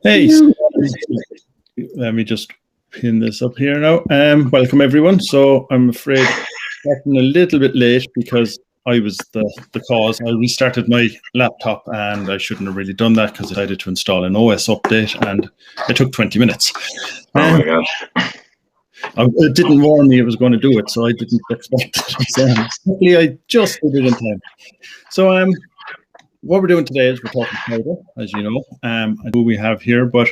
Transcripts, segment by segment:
Hey, let me just pin this up here now. Welcome everyone. So I'm afraid getting a little bit late because I was the cause. I restarted my laptop and I shouldn't have really done that because I decided to install an OS update and it took 20 minutes. Oh my gosh. It didn't warn me it was going to do it, so I didn't expect it. So, luckily, I just did it in time. So what we're doing today is we're talking cider, as you know, and who we have here. But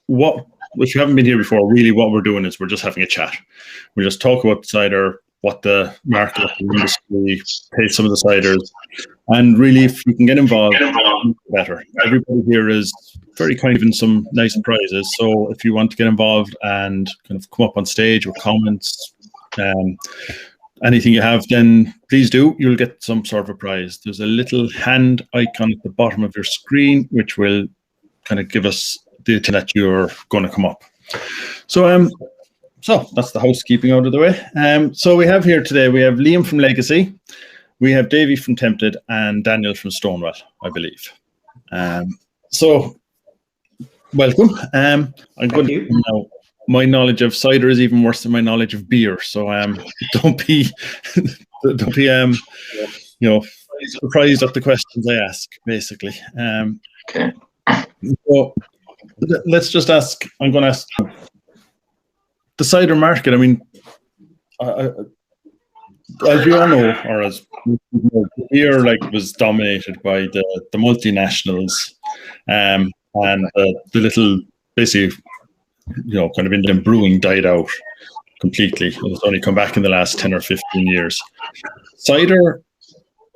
if you haven't been here before, really what we're doing is we're just having a chat. We just talk about cider, what the market, the industry, taste some of the ciders, and really, if you can get involved, better. Everybody here is very kind of in some nice prizes. So if you want to get involved and kind of come up on stage with comments, anything you have, then please do. You'll get some sort of a prize. There's a little hand icon at the bottom of your screen, which will kind of give us the attention that you're going to come up. So that's the housekeeping out of the way. So we have here today, we have Liam from Legacy, we have Davey from Tempted, and Daniel from Stonewell, I believe. So welcome. I'm going to now. My knowledge of cider is even worse than my knowledge of beer. So don't be surprised at the questions I ask, basically. Okay. So let's just ask. I'm going to ask the cider market. I mean, as we all know, or as beer was dominated by the multinationals, and the little basically. Kind of Indian brewing died out completely. It's only come back in the last 10 or 15 years. Cider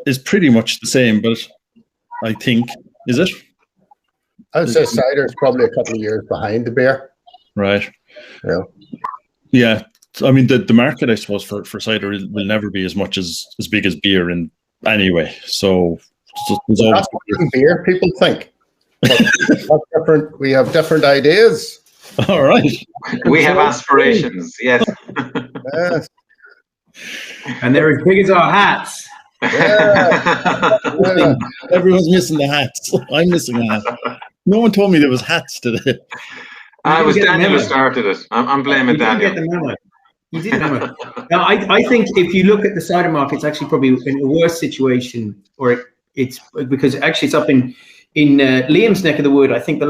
is pretty much the same, but I think, is it? I would say cider is probably a couple of years behind the beer. Right. Yeah. Yeah. I mean, the market, I suppose, for cider will never be as much as big as beer in any way. So that's what beer people think. But that's different. We have different ideas. All right. We have aspirations, yes. Yes. And they're as big as our hats. Yeah. Everyone's missing the hats. I'm missing a hat. No one told me there was hats today. It was Daniel who started it. I'm blaming Daniel. You didn't know. Now, I think if you look at the cider market, it's actually probably in a worse situation, or it's because actually it's up in Liam's neck of the wood. I think the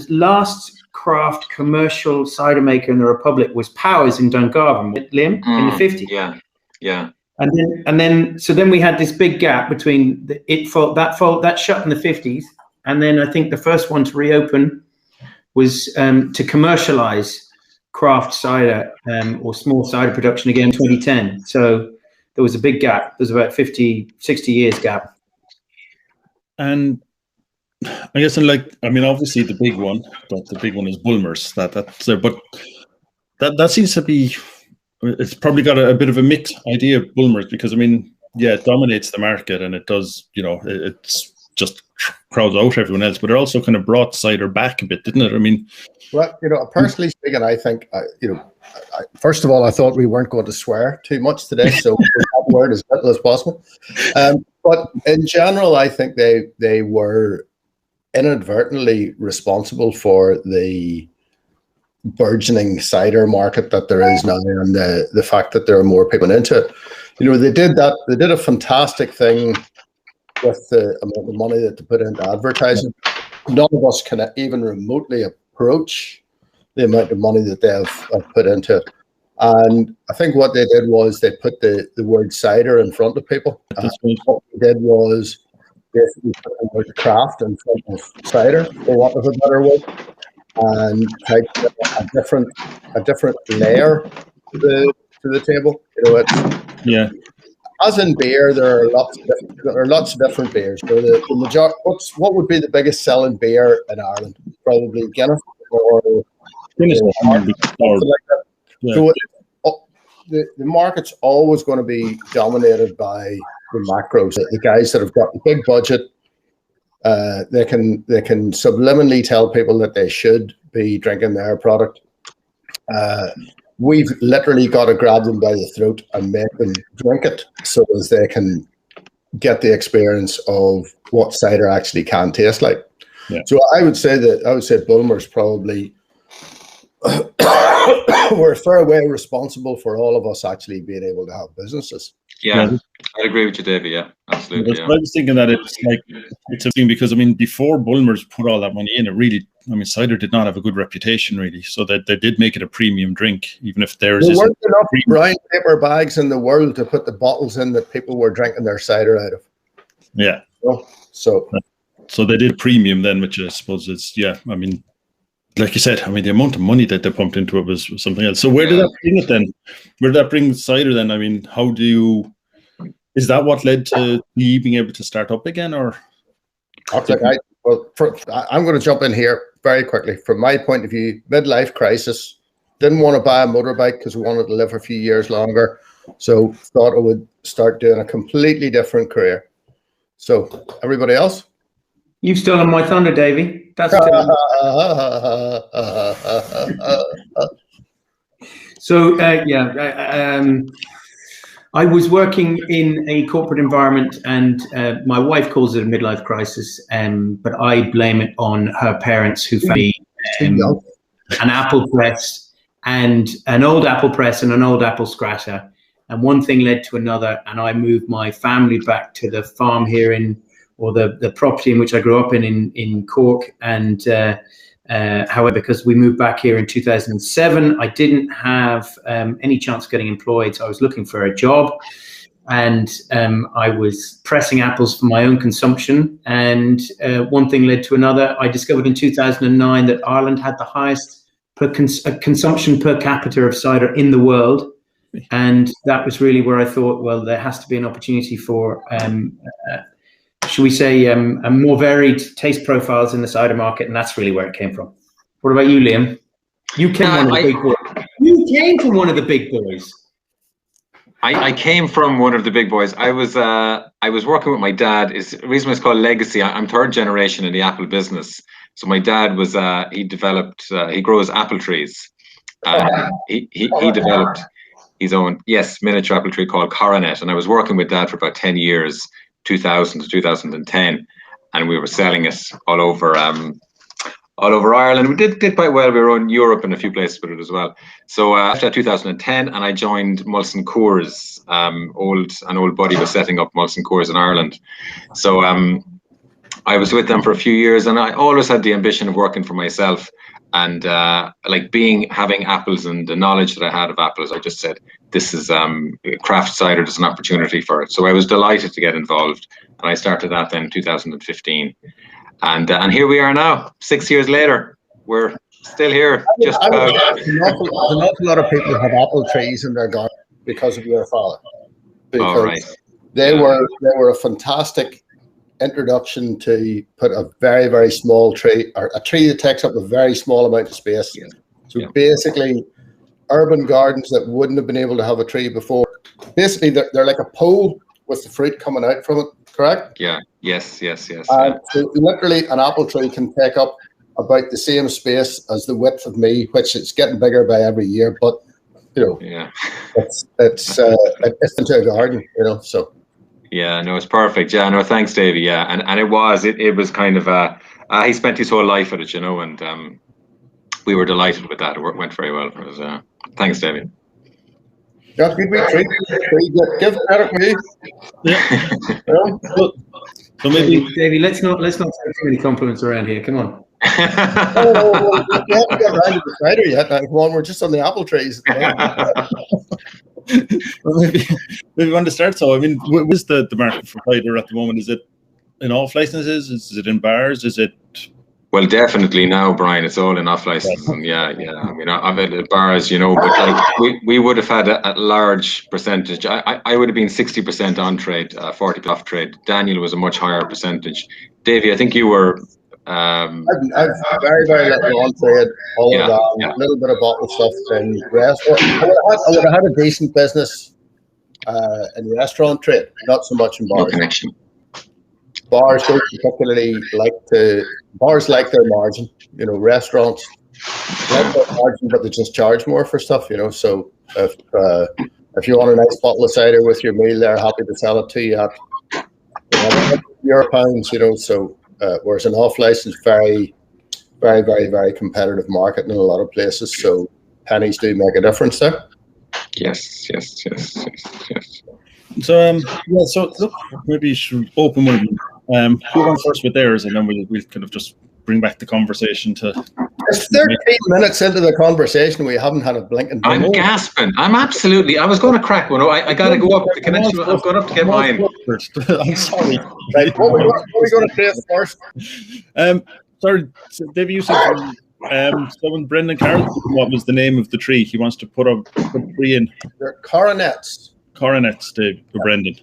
last craft commercial cider maker in the Republic was Powers in Dungarvan, Liam, in the 50s. Yeah. And then we had this big gap between that shut in the 50s, and then I think the first one to reopen was to commercialize craft cider or small cider production again in 2010. So there was a big gap. There's about 50, 60 years gap. And I guess, obviously the big one is Bulmers. That's there, but that seems to be. It's probably got a bit of a mixed idea of Bulmers because it dominates the market and it does. It's just crowds out everyone else, but it also kind of brought cider back a bit, didn't it? Well, personally speaking, I think first of all, I thought we weren't going to swear too much today, so that word as little as possible. But in general, I think they were inadvertently responsible for the burgeoning cider market that there is now, and the fact that there are more people into it. They did a fantastic thing with the amount of money that they put into advertising. None of us can even remotely approach the amount of money that they have put into it. And I think what they did was they put the word cider in front of people. What they did was basically put the word craft in front of cider, for want of a better word, and typed a different layer to the table. As in beer, there are lots of different beers. The majority, what would be the biggest selling beer in Ireland? Probably Guinness or something like that. Yeah. So the market's always going to be dominated by the macros. The guys that have got the big budget, they can subliminally tell people that they should be drinking their product. We've literally got to grab them by the throat and make them drink it so as they can get the experience of what cider actually can taste like. Yeah. So I would say Bulmers probably were a fair way responsible for all of us actually being able to have businesses. Yeah, I'd agree with you, Davey. Yeah, absolutely. I was thinking that it's a thing because, I mean, before Bulmers put all that money in, cider did not have a good reputation, really. So that they did make it a premium drink, even if there weren't enough brown paper bags in the world to put the bottles in that people were drinking their cider out of. Yeah. So they did premium then, which I suppose is, like you said, the amount of money that they pumped into it was something else. So where did that bring it then? Where did that bring cider then? Is that what led to you being able to start up again, or? I'm going to jump in here very quickly. From my point of view, midlife crisis, didn't want to buy a motorbike because we wanted to live a few years longer. So thought I would start doing a completely different career. So everybody else? You've stolen my thunder, Davey. That's So I was working in a corporate environment, and my wife calls it a midlife crisis, but I blame it on her parents who found me an apple press and an old apple press and an old apple scratcher, and one thing led to another, and I moved my family back to the farm here the property in which I grew up in Cork, and however, because we moved back here in 2007, I didn't have any chance of getting employed. So I was looking for a job, and I was pressing apples for my own consumption. And one thing led to another. I discovered in 2009 that Ireland had the highest consumption per capita of cider in the world. And that was really where I thought, well, there has to be an opportunity for should we say, more varied taste profiles in the cider market, and that's really where it came from. What about you, Liam? You came from one of the big boys. You came from one of the big boys. I came from one of the big boys. I was working with my dad. The reason it's called legacy. I'm third generation in the apple business. So my dad was he grows apple trees. He developed his own miniature apple tree called Coronet, and I was working with Dad for about 10 years. 2000 to 2010, and we were selling it all over Ireland. We did quite well. We were in Europe and a few places with it as well. So after 2010, and I joined Molson Coors. An old buddy was setting up Molson Coors in Ireland. So I was with them for a few years, and I always had the ambition of working for myself. And having apples and the knowledge that I had of apples, I just said, this is craft cider, there's an opportunity for it. So I was delighted to get involved, and I started that then in 2015. And here we are now, 6 years later. We're still here. Just about. An awful lot of people have apple trees in their garden because of your father. Because they were a fantastic introduction to put a very, very small tree, or a tree that takes up a very small amount of space. Yeah. So basically, urban gardens that wouldn't have been able to have a tree before, basically they're like a pole with the fruit coming out from it, correct? Yeah, yes. So literally an apple tree can take up about the same space as the width of me, which it's getting bigger by every year, but it's into a garden, so. Yeah, no, it's perfect. Yeah, no, thanks, Davey. Yeah, and it was kind of he spent his whole life at it, and we were delighted with that. It went very well for us. Thanks, Davey. Yeah, good week, give credit for you. Yeah. So maybe, Davey, let's not take too many compliments around here. Come on. We haven't got around to the cider yet. Come on, we're just on the apple trees. Well, maybe we want to start. So, what is the market for cider at the moment? Is it in off licenses? Is it in bars? Is it? Well, definitely now, Brian. It's all in off licenses, and I've had at bars, but we would have had a large percentage. I would have been 60% on trade, 40% off trade. Daniel was a much higher percentage. Davey, I think you were. I've very, very little on trade, a little bit of bottle stuff in restaurant. I would have had a decent business in restaurant trade, not so much in bars. No connection. Bars don't particularly bars like their margin, restaurants like their margin, but they just charge more for stuff, So if you want a nice bottle of cider with your meal, they're happy to sell it to you at €100, so. whereas an off-license, very, very, very, very competitive market in a lot of places. So pennies do make a difference there. Yes. So yeah, so look, maybe you should open one of them. Who went first with theirs, and then we'll kind of just bring back the conversation to. It's 13 minutes into the conversation. We haven't had a blinking. I'm gasping. I was going to crack one. I got to go up. The connection. I'm going up to get mine. I'm sorry. Right, what are we going to do first? Sorry, Davey, you said someone, Brendan Carroll, what was the name of the tree? He wants to put a tree in. They're coronets. Coronets, to Brendan.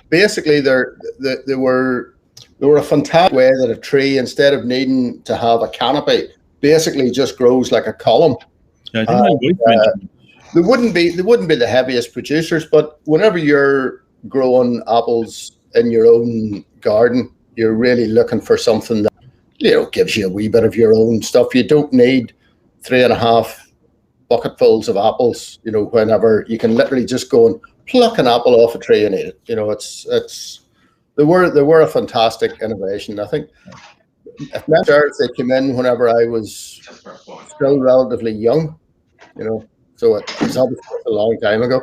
Basically, they were a fantastic way that a tree, instead of needing to have a canopy, basically just grows like a column. Yeah, I think my wife mentioned. They wouldn't be the heaviest producers, but whenever you're growing apples in your own garden, you're really looking for something that, you know, gives you a wee bit of your own stuff. You don't need 3.5 bucketfuls of apples, you know, whenever you can literally just go and pluck an apple off a tree and eat it. You know, they were a fantastic innovation. I think if they came in whenever I was still relatively young, you know, so it's obviously a long time ago.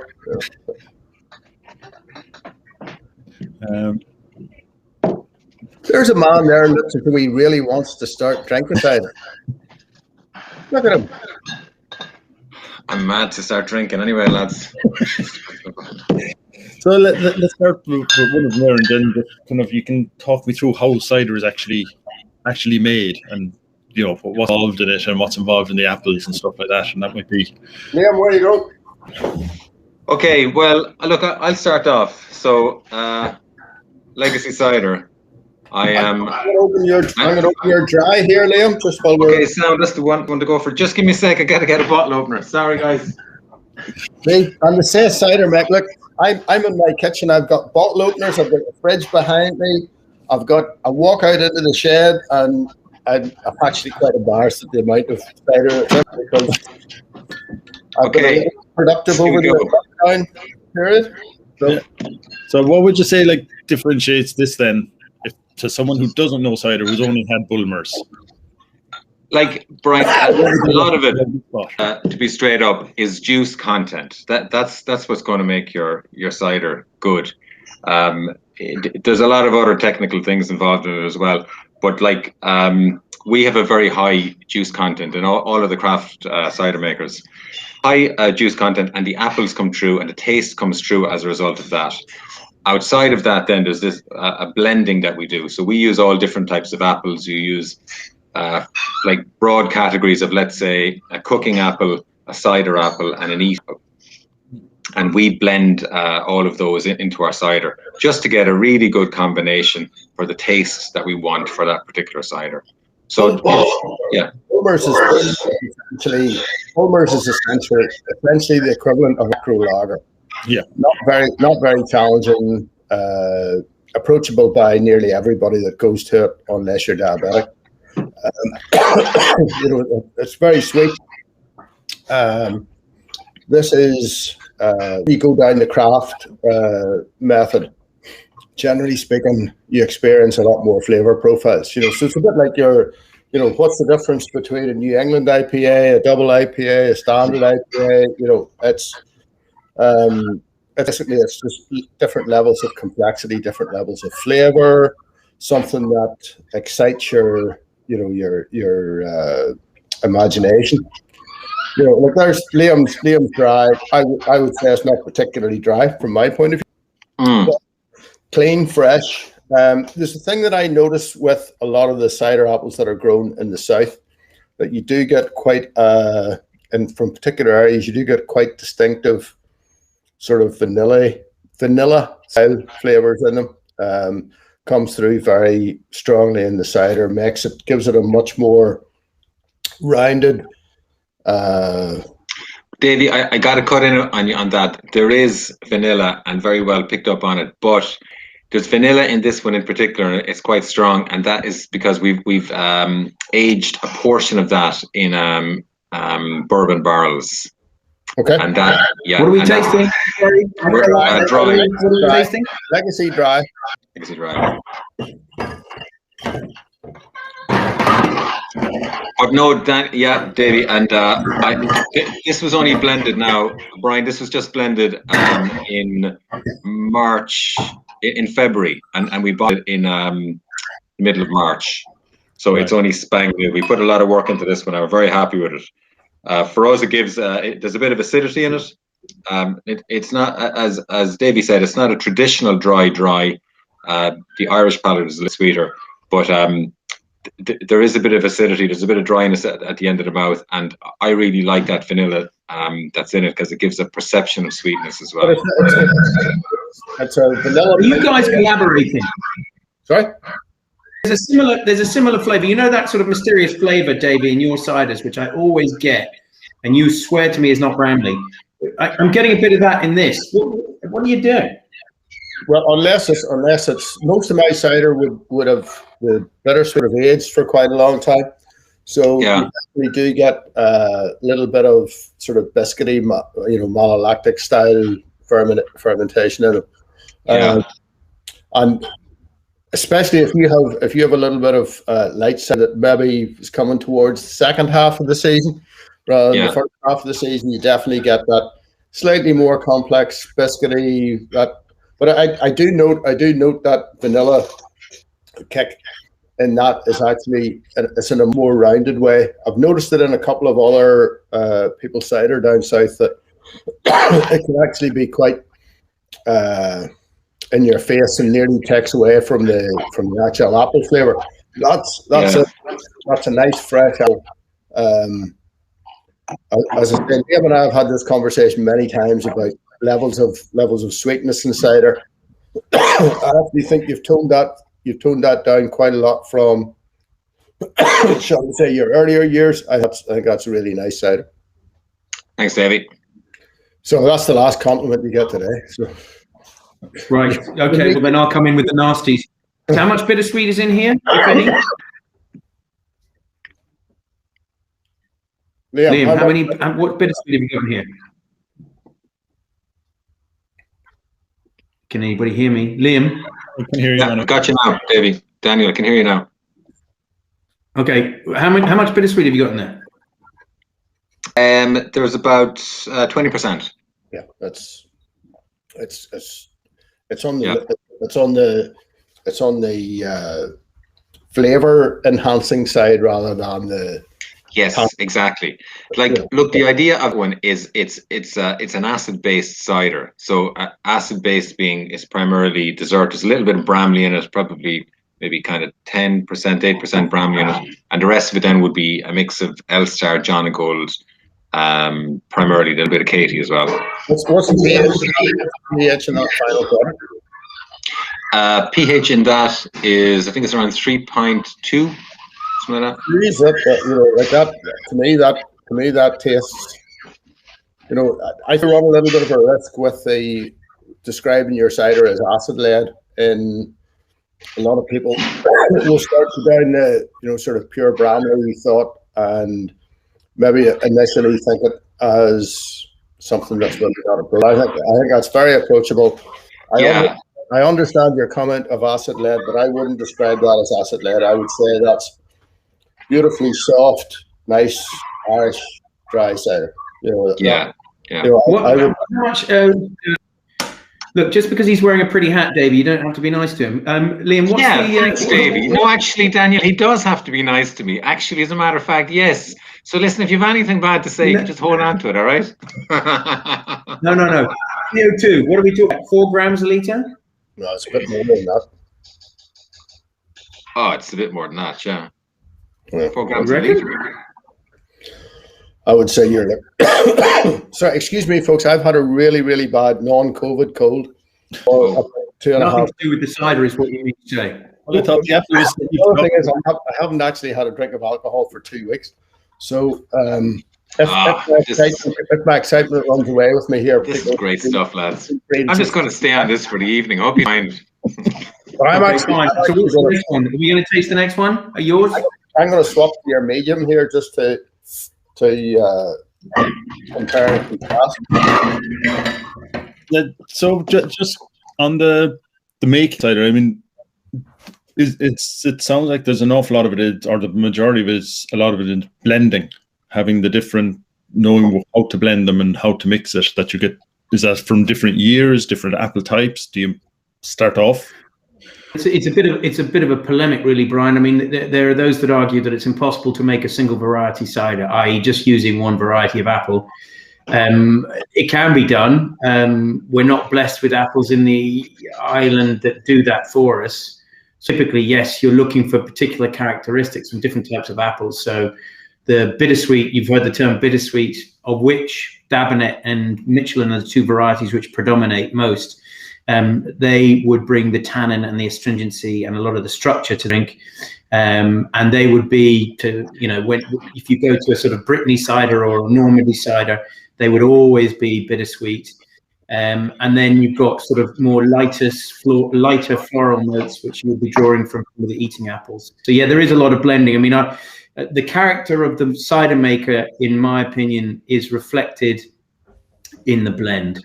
There's a man there looks as though he really wants to start drinking cider. Look at him. I'm mad to start drinking anyway, lads. So let's start with one of there, and then just kind of you can talk me through how cider is actually made, and you know what's involved in it and what's involved in the apples and stuff like that, and that might be. Liam, where you go? Okay, well, look, I'll start off. So, Legacy Cider. I'm going to open your dry here, Liam. Just while we're... Okay, Sam, that's the one to go for. Just give me a sec. I got to get a bottle opener. Sorry, guys. See, and to say cider, Mick, look, I'm in my kitchen. I've got bottle openers. I've got the fridge behind me. I walk out into the shed, and I'm actually quite embarrassed at the amount of cider because I've been productive over the lockdown period. So what would you say differentiates this then? To someone who doesn't know cider, who's only had Bulmers? Brian, a lot of it, to be straight up, is juice content. That's what's going to make your cider good. There's a lot of other technical things involved in it as well. But we have a very high juice content, and all of the craft cider makers, high juice content, and the apples come through, and the taste comes through as a result of that. Outside of that, then there's this a blending that we do. So we use all different types of apples. You use broad categories of, let's say, a cooking apple, a cider apple, and an eat apple. And we blend all of those into our cider just to get a really good combination for the taste that we want for that particular cider. So, yeah. Bulmers is essentially the equivalent of a crew lager. Yeah, not very challenging, approachable by nearly everybody that goes to it, unless you're diabetic. You know, it's very sweet. This is you go down the craft method. Generally speaking, you experience a lot more flavor profiles. You know, so it's a bit like what's the difference between a New England IPA, a double IPA, a standard IPA? You know, basically it's just different levels of complexity, different levels of flavor, something that excites your imagination. You know, there's Liam's dry. I would say it's not particularly dry from my point of view. Clean, fresh. There's a thing that I notice with a lot of the cider apples that are grown in the south, that you do get quite, and from particular areas, you do get quite distinctive sort of vanilla style flavors in them. Comes through very strongly in the cider, gives it a much more rounded. Davey, I got to cut in on that. There is vanilla, and very well picked up on it, but there's vanilla in this one in particular. It's quite strong, and that is because we've aged a portion of that in bourbon barrels. Okay. And that, yeah. What are we tasting? Dry. What are we tasting? Legacy dry. Legacy dry. But no, Davey, and this was only blended now, Brian. This was just blended in March, in February, and we bought it in the middle of March. So it's only spang new. We put a lot of work into this one. I'm very happy with it. For us, it gives there's a bit of acidity in it. It's not, as Davey said, it's not a traditional dry. The Irish palate is a little sweeter, but there is a bit of acidity. There's a bit of dryness at the end of the mouth, and I really like that vanilla that's in it because it gives a perception of sweetness as well. It's a vanilla. Are you guys collaborating? Sorry? There's a similar flavor. You know that sort of mysterious flavor, Davey, in your ciders, which I always get, and you swear to me is not Bramley. I'm getting a bit of that in this. What are you doing? Well, unless it's most of my cider would have the bitter sort of aged for quite a long time, so we do get a little bit of sort of biscuity, malolactic style fermentation in it, and especially if you have a little bit of light cider that maybe is coming towards the second half of the season rather than the first half of the season, you definitely get that slightly more complex biscuity. But I do note that vanilla kick in that is actually it's in a more rounded way. I've noticed it in a couple of other people's cider down south that it can actually be quite in your face and nearly takes away from the actual apple flavor. That's a nice fresh apple. As I said, Dave and I have had this conversation many times about levels of sweetness in cider. I actually think you've toned that down quite a lot from, shall we say, your earlier years. I think that's a really nice cider. Thanks, Davey. So that's the last compliment you get today. So. Right. Okay. Well, then I'll come in with the nasties. How much bittersweet is in here, if any? Liam, what bittersweet have you got in here? Can anybody hear me? Liam? I can hear you. Yeah, I got you now, Davey. Daniel, I can hear you now. Okay. How much bittersweet have you got in there? There's about 20%. Yeah, it's on the flavor enhancing side rather than the. Yes, exactly. Like, look, the idea of one is it's an acid-based cider. So acid-based is primarily dessert. There's a little bit of Bramley in it, probably maybe kind of 10%, 8% Bramley in it, and the rest of it then would be a mix of Elstar, John Gold, primarily a little bit of Katie as well. What's the pH in that final product? pH in that is, I think it's around 3.2. Like that. Like that. To me, that tastes. I run a little bit of a risk with the describing your cider as acid-led, and a lot of people will start to down the sort of pure Bramley thought, and maybe initially think it as something that's really not approachable. I think that's very approachable. I understand your comment of acid-led, but I wouldn't describe that as acid-led. I would say that's beautifully soft, nice Irish dry cider. Look, just because he's wearing a pretty hat, Davey, you don't have to be nice to him. Liam, what's thanks, Davey. No, actually, Daniel, he does have to be nice to me. Actually, as a matter of fact, yes. So listen, if you have anything bad to say, you can just hold on to it, all right? No. CO2, what are we talking about? 4 grams a litre? No, it's a bit more than that. Oh, it's a bit more than that, yeah. 4 grams a litre. I would say you're sorry, excuse me, folks. I've had a really, really bad non-COVID cold. Nothing to do with the cider is what you mean to say. The other thing is I haven't actually had a drink of alcohol for 2 weeks. So if my excitement runs away with me here. This is great stuff, lads. I'm just going to stay on this for the evening. I hope you mind. I'm actually fine. So what's the next one? Are we going to taste the next one? Are yours? I'm going to swap to your medium here just to compare and contrast. So just on the make cider, I mean, It sounds like there's an awful lot of it, or the majority of it is a lot of it in blending, having the different, knowing how to blend them and how to mix it. That you get, is that from different years, different apple types? Do you start off? It's a bit of a polemic, really, Brian. I mean, there are those that argue that it's impossible to make a single variety cider, i.e., just using one variety of apple. It can be done. We're not blessed with apples in the island that do that for us. Typically, yes, you're looking for particular characteristics from different types of apples. So the bittersweet, you've heard the term bittersweet, of which Dabinet and Michelin are the two varieties which predominate most. They would bring the tannin and the astringency and a lot of the structure to drink. And they would be, if you go to a sort of Brittany cider or a Normandy cider, they would always be bittersweet. And then you've got sort of more lighter floral notes, which you would be drawing from the eating apples. So yeah, there is a lot of blending. I mean, the character of the cider maker, in my opinion, is reflected in the blend.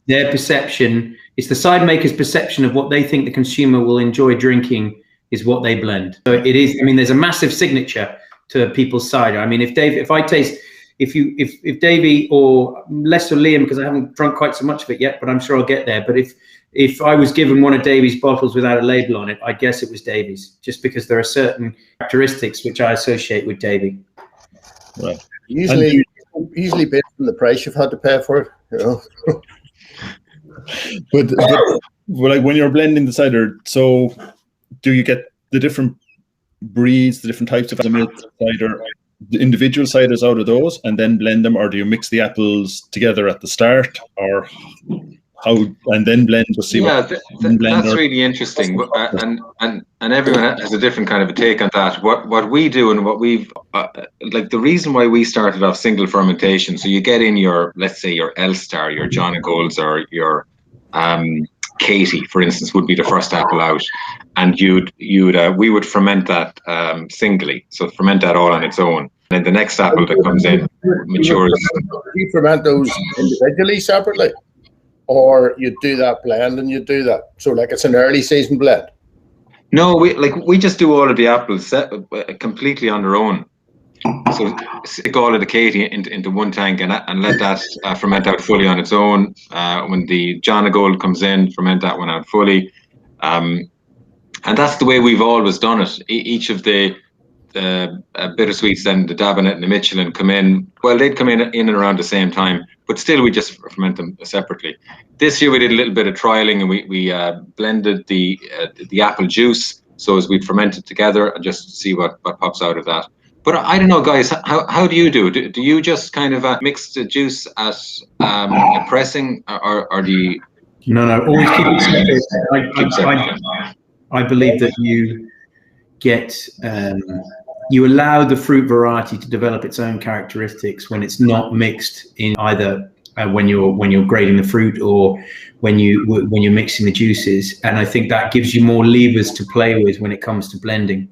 Their perception, it's the cider maker's perception of what they think the consumer will enjoy drinking is what they blend. So it is, I mean, there's a massive signature to people's cider. I mean, if Davey, or less or Liam, because I haven't drunk quite so much of it yet, but I'm sure I'll get there. But if I was given one of Davy's bottles without a label on it, I guess it was Davy's, just because there are certain characteristics which I associate with Davy. Right. Usually based on the price you've had to pay for it, you know. but like when you're blending the cider, so do you get the different breeds, the different types of cider, the individual ciders out of those, and then blend them, or do you mix the apples together at the start, or how, and then blend to see? Yeah, that's really interesting, and everyone has a different kind of a take on that. What we do, and what we've like, the reason why we started off single fermentation, so you get in your, let's say, your Elstar, your John O'Golds, or your Katie, for instance, would be the first apple out, and we would ferment that singly, so ferment that all on its own. And then the next apple that comes in matures. Do you ferment those individually, separately, or you do that blend and you do that? So like it's an early season blend. No, we just do all of the apples completely on their own. So stick all of the Katie into one tank and let that ferment out fully on its own. When the John O'Gold comes in, ferment that one out fully. And that's the way we've always done it. Each of the bittersweets, then the Dabinet and the Michelin come in. Well, they'd come in and around the same time, but still we just ferment them separately. This year we did a little bit of trialing, and we blended the apple juice, so as we'd ferment it together and just see what pops out of that. But I don't know, guys, how do you do? Do you just kind of mix the juice at pressing, or do you? No, always keep it separate. I believe that you get you allow the fruit variety to develop its own characteristics when it's not mixed in, either when you're grading the fruit or when you're mixing the juices. And I think that gives you more levers to play with when it comes to blending.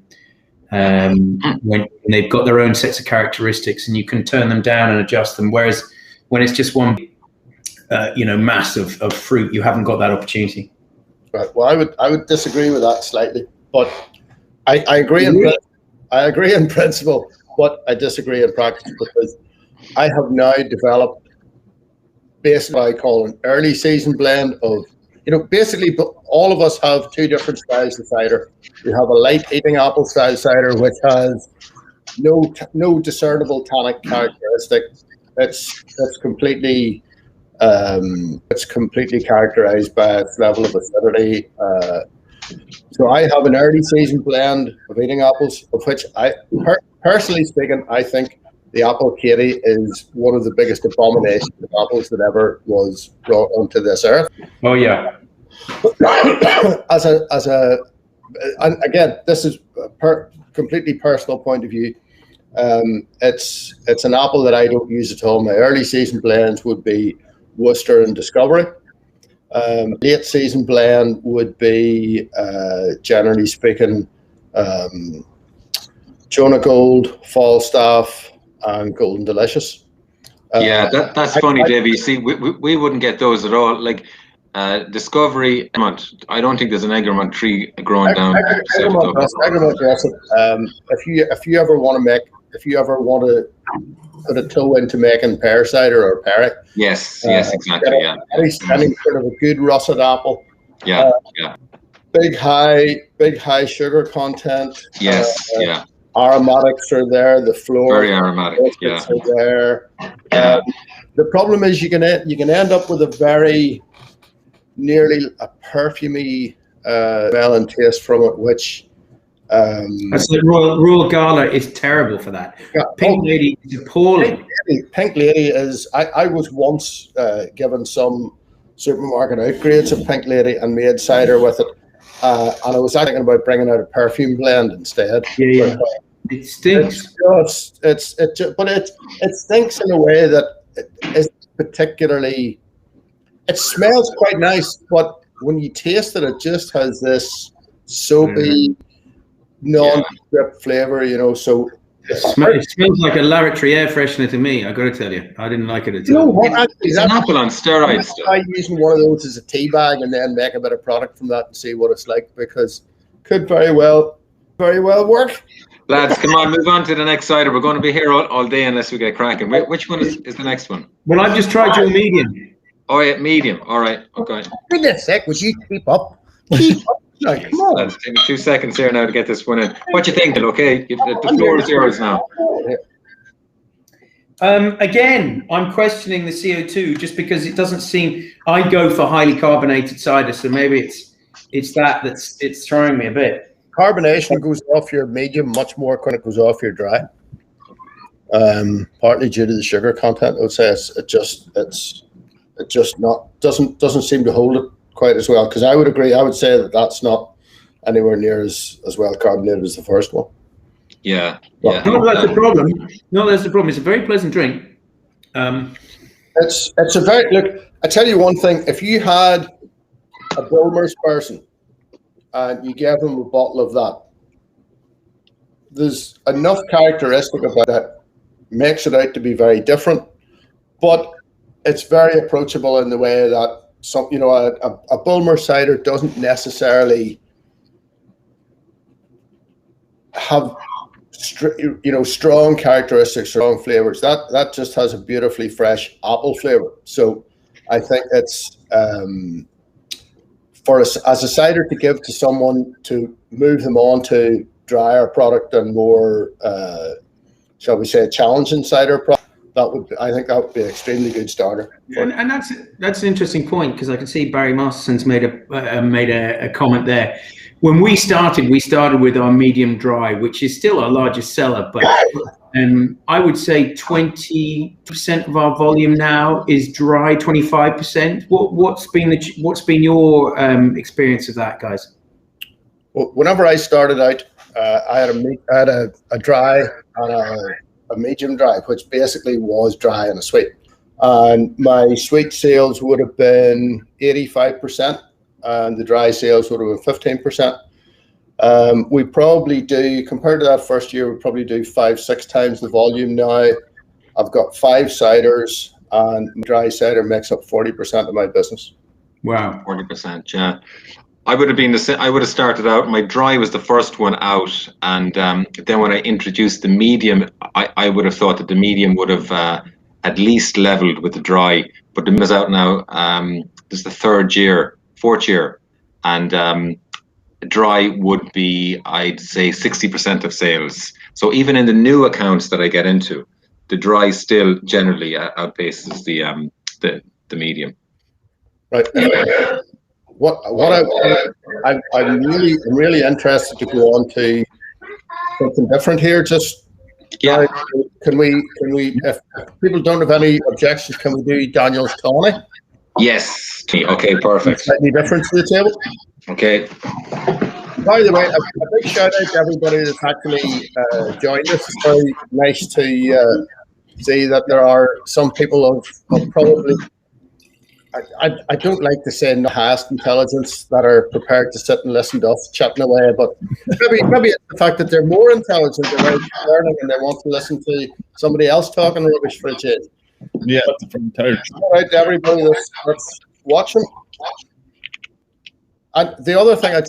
When they've got their own sets of characteristics, and you can turn them down and adjust them. Whereas when it's just one, mass of fruit, you haven't got that opportunity. Right. Well, I would disagree with that slightly, but I agree in principle, but I disagree in practice, because I have now developed basically what I call an early season blend of, basically all of us have two different styles of cider. We have a light eating apple style cider, which has no discernible tannic characteristic. It's completely characterized by its level of acidity. So I have an early season blend of eating apples, of which personally speaking, I think the apple Katie is one of the biggest abominations of apples that ever was brought onto this earth. Oh yeah. And again, this is a completely personal point of view. It's an apple that I don't use at all. My early season blends would be Worcester and Discovery. Late season blend would be, generally speaking, Jonah Gold, Falstaff, and Golden Delicious. Yeah, that's funny, Davey. See, we wouldn't get those at all. Like, Discovery, I don't think there's an Egremont tree growing down. Egremont russet. If you ever want to put a toe into making pear cider or perry. Yes, exactly. Yeah. Any sort of a good russet apple. Yeah. Big high sugar content. Yes. Aromatics are there. The floor. Very aromatic. Yeah. Are there. The problem is you can end up with a very nearly a perfumey smell and taste from it, which. That's the Royal Gala is terrible for that. Yeah, Pink Lady is appalling. Pink Lady is. I was once given some supermarket outgrades of Pink Lady and made cider with it, and I was thinking about bringing out a perfume blend instead. Yeah. It stinks. It stinks in a way that is particularly. It smells quite nice, but when you taste it, it just has this soapy. Non-drip flavor, so it smells like a lavatory air freshener to me. I got to tell you, I didn't like it at all. It's an apple on steroids. I using one of those as a tea bag and then make a bit of product from that and see what it's like, because could very well work. Lads, come on, move on to the next cider. We're going to be here all day unless we get cracking. Which one is the next one? Well, I've just tried your medium. Oh yeah, medium. All right, okay. Wait a sec, would you keep up? Like, come on. Take me 2 seconds here now to get this one in. What you think, okay? The floor is yours now. Again, I'm questioning the CO2 just because it doesn't seem. I go for highly carbonated cider, so maybe it's that's throwing me a bit. Carbonation goes off your medium much more when it goes off your dry. Partly due to the sugar content, I would say it just doesn't seem to hold it quite as well, because I would agree. I would say that's not anywhere near as well carbonated as the first one. Yeah. No, that's the problem. No, that's the problem. It's a very pleasant drink. It's a very look. I tell you one thing: if you had a Bulmers person and you gave them a bottle of that, there's enough characteristic about it makes it out to be very different, but it's very approachable in the way that a Bulmer cider doesn't necessarily have strong characteristics, strong flavors. That just has a beautifully fresh apple flavor. So I think it's as a cider to give to someone to move them on to drier product and more, shall we say, challenging cider product. I think that would be an extremely good starter. And that's an interesting point, because I can see Barry Masterson's made a comment there. When we started with our medium dry, which is still our largest seller, but I would say 20% of our volume now is dry, 25%. What's been your experience of that, guys? Well, whenever I started out, I had a dry and a medium dry, which basically was dry and a sweet. And my sweet sales would have been 85%, and the dry sales would have been 15%. We probably do, compared to that first year, we probably do 5-6 times the volume now. I've got 5 ciders, and dry cider makes up 40% of my business. Wow, 40%, yeah. I would have started out, my dry was the first one out, and then when I introduced the medium, I would have thought that the medium would have at least leveled with the dry, but the medium is out now. This is the 4th year, and dry would be, I'd say, 60% of sales. So even in the new accounts that I get into, the dry still generally outpaces the medium. Right. I'm really interested to go on to something different here. Just can we if people don't have any objections, can we do Daniel's tonic? Yes. Okay, perfect. Slightly different to the table. Okay. By the way, a big shout out to everybody that's actually joined us. It's very nice to see that there are some people of probably, I don't like to say the highest intelligence, that are prepared to sit and listen to us chatting away, but maybe it's the fact that they're more intelligent, they're learning, and they want to listen to somebody else talking rubbish for a change. Yeah, from tired. All right, everybody that's watching, And the other thing, I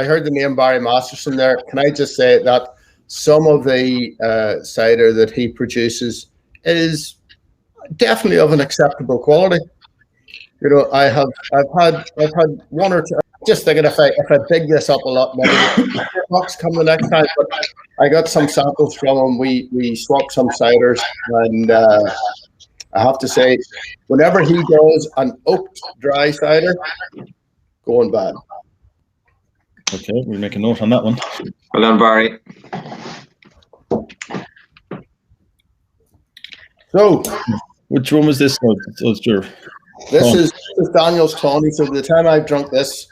heard the name Barry Masterson there. Can I just say that some of the cider that he produces is definitely of an acceptable quality. You know, I've had one or two. Just thinking if I big this up a lot, maybe bucks come the next time. But I got some samples from him. We swapped some ciders, and I have to say, whenever he does an oaked dry cider, going bad. Okay, we'll make a note on that one. Well done, Barry. So, which one was this? This is Daniel's tawny. So by the time I've drunk this,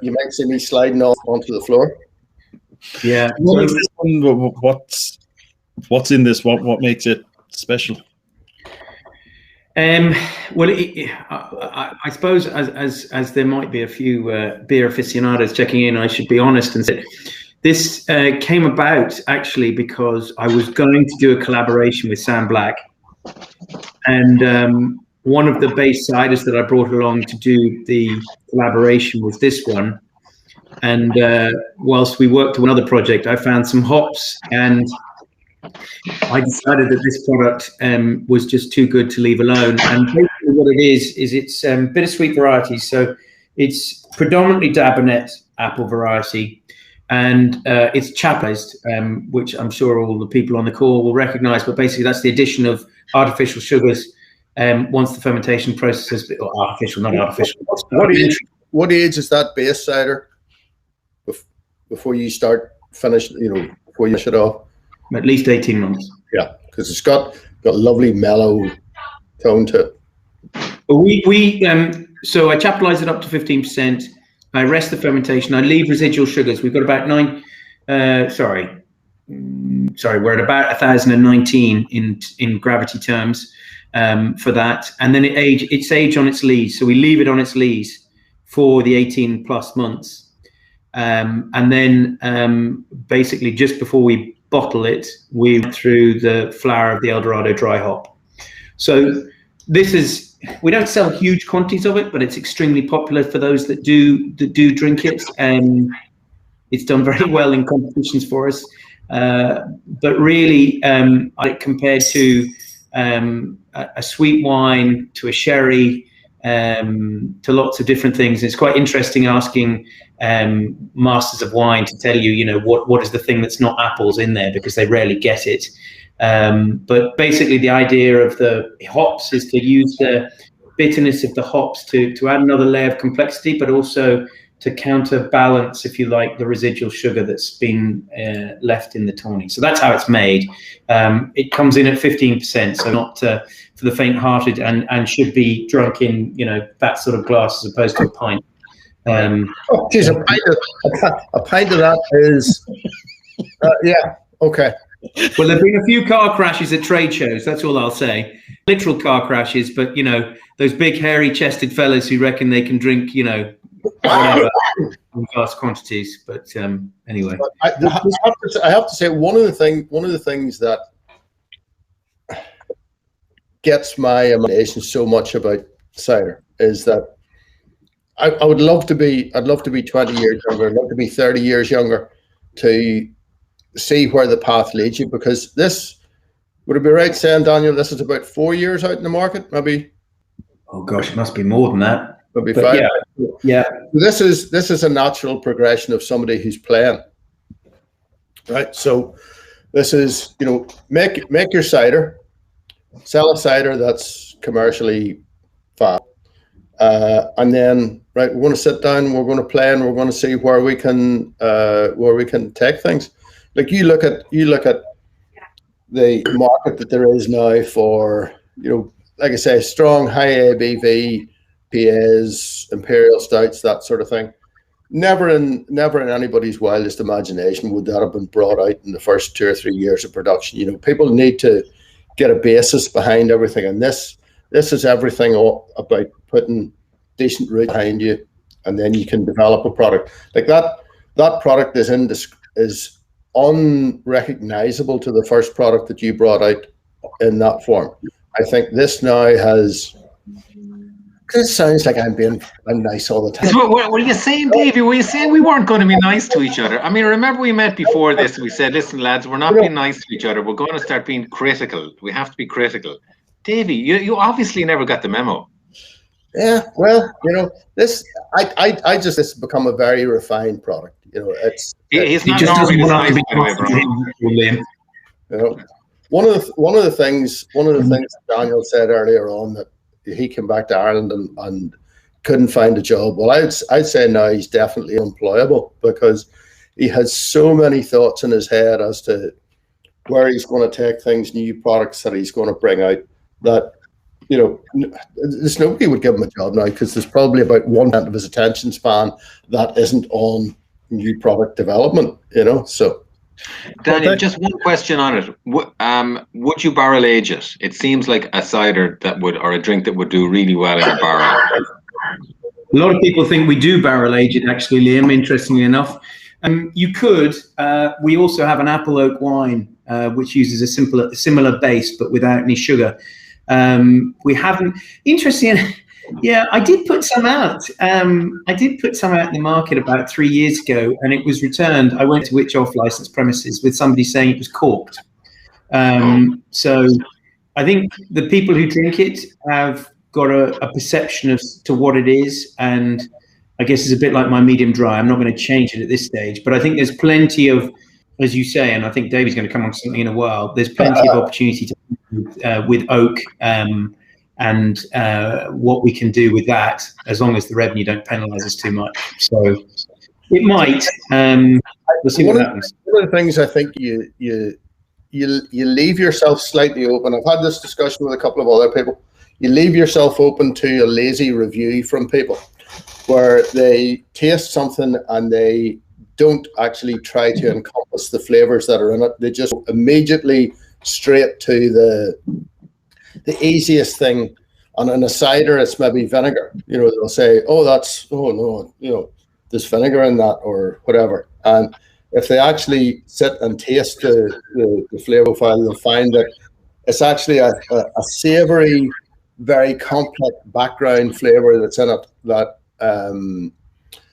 you might see me sliding off onto the floor. Yeah. What's in this? What makes it special? Well, I suppose as there might be a few beer aficionados checking in, I should be honest and say this came about actually because I was going to do a collaboration with Sam Black, and one of the base ciders that I brought along to do the collaboration was this one. And whilst we worked on another project, I found some hops, and I decided that this product was just too good to leave alone. And basically what it is it's bittersweet varieties. So it's predominantly Dabonet apple variety, and it's chapelized, which I'm sure all the people on the call will recognize. But basically that's the addition of artificial sugars once the fermentation process has been, or artificial, not artificial. What age is that base cider before you start finish, before you shut off? At least 18 months. Yeah, because it's got lovely mellow tone to it. So I chaptalize it up to 15%. I rest the fermentation. I leave residual sugars. We've got about we're at about 1,019 in gravity terms for that. And then it's aged on its lees. So we leave it on its lees for the 18 plus months. And then basically just before we bottle it, we went through the flower of the Eldorado dry hop. So we don't sell huge quantities of it, but it's extremely popular for those that do drink it. It's done very well in competitions for us. But really, compared to a sweet wine, to a sherry, to lots of different things, it's quite interesting asking masters of wine to tell you, what is the thing that's not apples in there, because they rarely get it. But basically the idea of the hops is to use the bitterness of the hops to add another layer of complexity, but also to counterbalance, if you like, the residual sugar that's been left in the tawny. So that's how it's made. It comes in at 15%, so not for the faint-hearted, and should be drunk in, that sort of glass as opposed to a pint. Geez, a pint of that is, yeah, okay. Well, there've been a few car crashes at trade shows. That's all I'll say. Literal car crashes, but those big hairy-chested fellas who reckon they can drink, whatever in vast quantities. But anyway, I have to say one of the things that gets my imagination so much about cider is that I would love to be 20 years younger. I'd love to be 30 years younger to see where the path leads you, because this, would it be right saying, Daniel, this is about 4 years out in the market, maybe? Oh gosh, it must be more than that. Maybe 5. Yeah. This is a natural progression of somebody who's playing, right? So this is, make your cider, sell a cider that's commercially fab, and then we're going to sit down, we're going to play, and we're going to see where we can take things. Like you look at the market that there is now for, like I say, strong high ABV PAs, imperial stouts, that sort of thing. Never in anybody's wildest imagination would that have been brought out in the first 2 or 3 years of production. People need to get a basis behind everything, and this is everything about putting decent root behind you, and then you can develop a product like that. That product is unrecognizable to the first product that you brought out in that form. I think this now has This sounds like I'm nice all the time. So what were you saying, Davey? Were you saying we weren't going to be nice to each other? I mean, remember we met before this. We said, listen, lads, we're not being nice to each other. We're going to start being critical. We have to be critical. Davey, you obviously never got the memo. Yeah, well, this has become a very refined product. He's not normally this nice, by the way, Brian. One of the things Daniel said earlier on, that he came back to Ireland and couldn't find a job. Well, I'd say now he's definitely unemployable, because he has so many thoughts in his head as to where he's going to take things, new products that he's going to bring out, that there's nobody would give him a job now, because there's probably about 1% of his attention span that isn't on new product development. So. Daniel, just one question on it. Would you barrel age it? It seems like a cider or a drink that would do really well in a barrel. A lot of people think we do barrel age it, actually, Liam, interestingly enough. You could. We also have an apple oak wine, which uses a similar base, but without any sugar. We haven't. Interesting. Yeah, I did put some out. In the market about 3 years ago, and it was returned. I went to which off-licensed premises with somebody saying it was corked. So I think the people who drink it have got a perception as to what it is, and I guess it's a bit like my medium dry. I'm not going to change it at this stage, but I think there's plenty of, as you say, and I think Davy's going to come on to something in a while. There's plenty of opportunity with oak. And what we can do with that, as long as the revenue don't penalise us too much. So it might. We'll see what happens. One of the things I think you leave yourself slightly open. I've had this discussion with a couple of other people. You leave yourself open to a lazy review from people, where they taste something and they don't actually try to encompass the flavours that are in it. They just immediately straight to the easiest thing. And in a cider, it's maybe vinegar. They'll say, there's vinegar in that, or whatever. And if they actually sit and taste the flavor profile, they'll find that it's actually a savoury, very complex background flavour that's in it.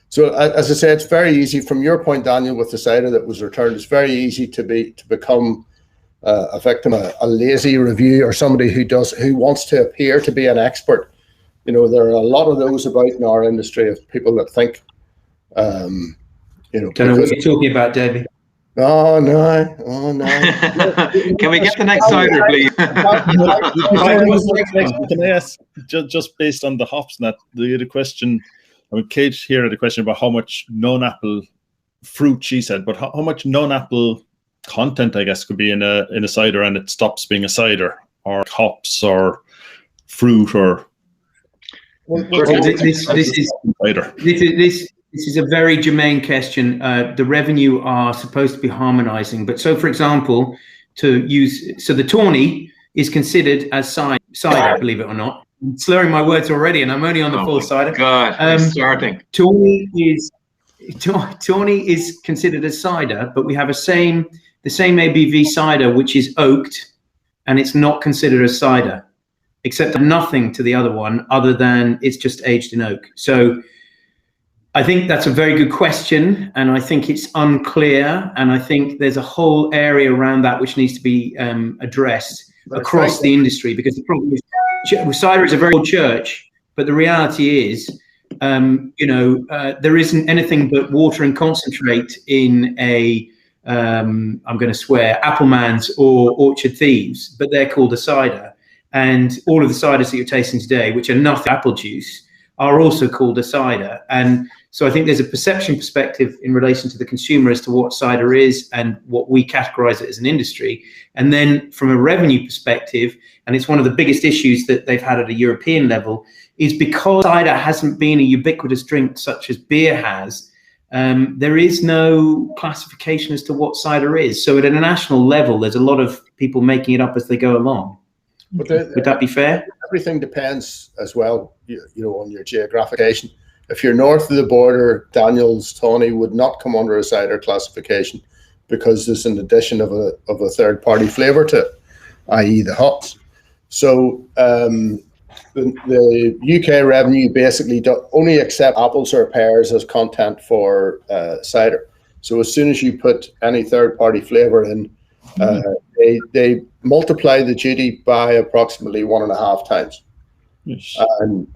So as I say, it's very easy, from your point, Daniel, with the cider that was returned, it's very easy to become a victim, a lazy review, or somebody who wants to appear to be an expert. There are a lot of those about in our industry, of people that think, Don't know what you're talking about, Davey. Oh no! Can we get the next cider, please? Can I ask, just based on the hops and that, the question? I mean, Kate here had a question about how much non-apple fruit, she said, but how much non-apple content, I guess, could be in a cider, and it stops being a cider, or hops, or fruit, or. This is a very germane question. The revenue are supposed to be harmonizing, but so, for example, the tawny is considered as cider, believe it or not. I'm slurring my words already, and I'm only on the full cider. God, I'm starting. Tawny is considered as cider, but we have the same ABV cider, which is oaked, and it's not considered as cider, except nothing to the other one other than it's just aged in oak. So I think that's a very good question, and I think it's unclear, and I think there's a whole area around that which needs to be addressed across the industry, because the problem is cider is a very old church, but the reality is there isn't anything but water and concentrate in a I'm going to swear, Appleman's or Orchard Thieves, but they're called a cider. And all of the ciders that you're tasting today, which are nothing apple juice, are also called a cider. And so I think there's a perception perspective in relation to the consumer as to what cider is and what we categorize it as an industry. And then from a revenue perspective, and it's one of the biggest issues that they've had at a European level, is because cider hasn't been a ubiquitous drink such as beer has, there is no classification as to what cider is. So at a national level, there's a lot of people making it up as they go along. Would that be fair? Everything depends as well, on your geographication. If you're north of the border, Daniel's Tawny would not come under a cider classification, because there's an addition of a third-party flavour to it, i.e. the hops. So the UK revenue basically only accept apples or pears as content for cider. So as soon as you put any third-party flavour in, they multiply the duty by approximately 1.5 times. Yes. And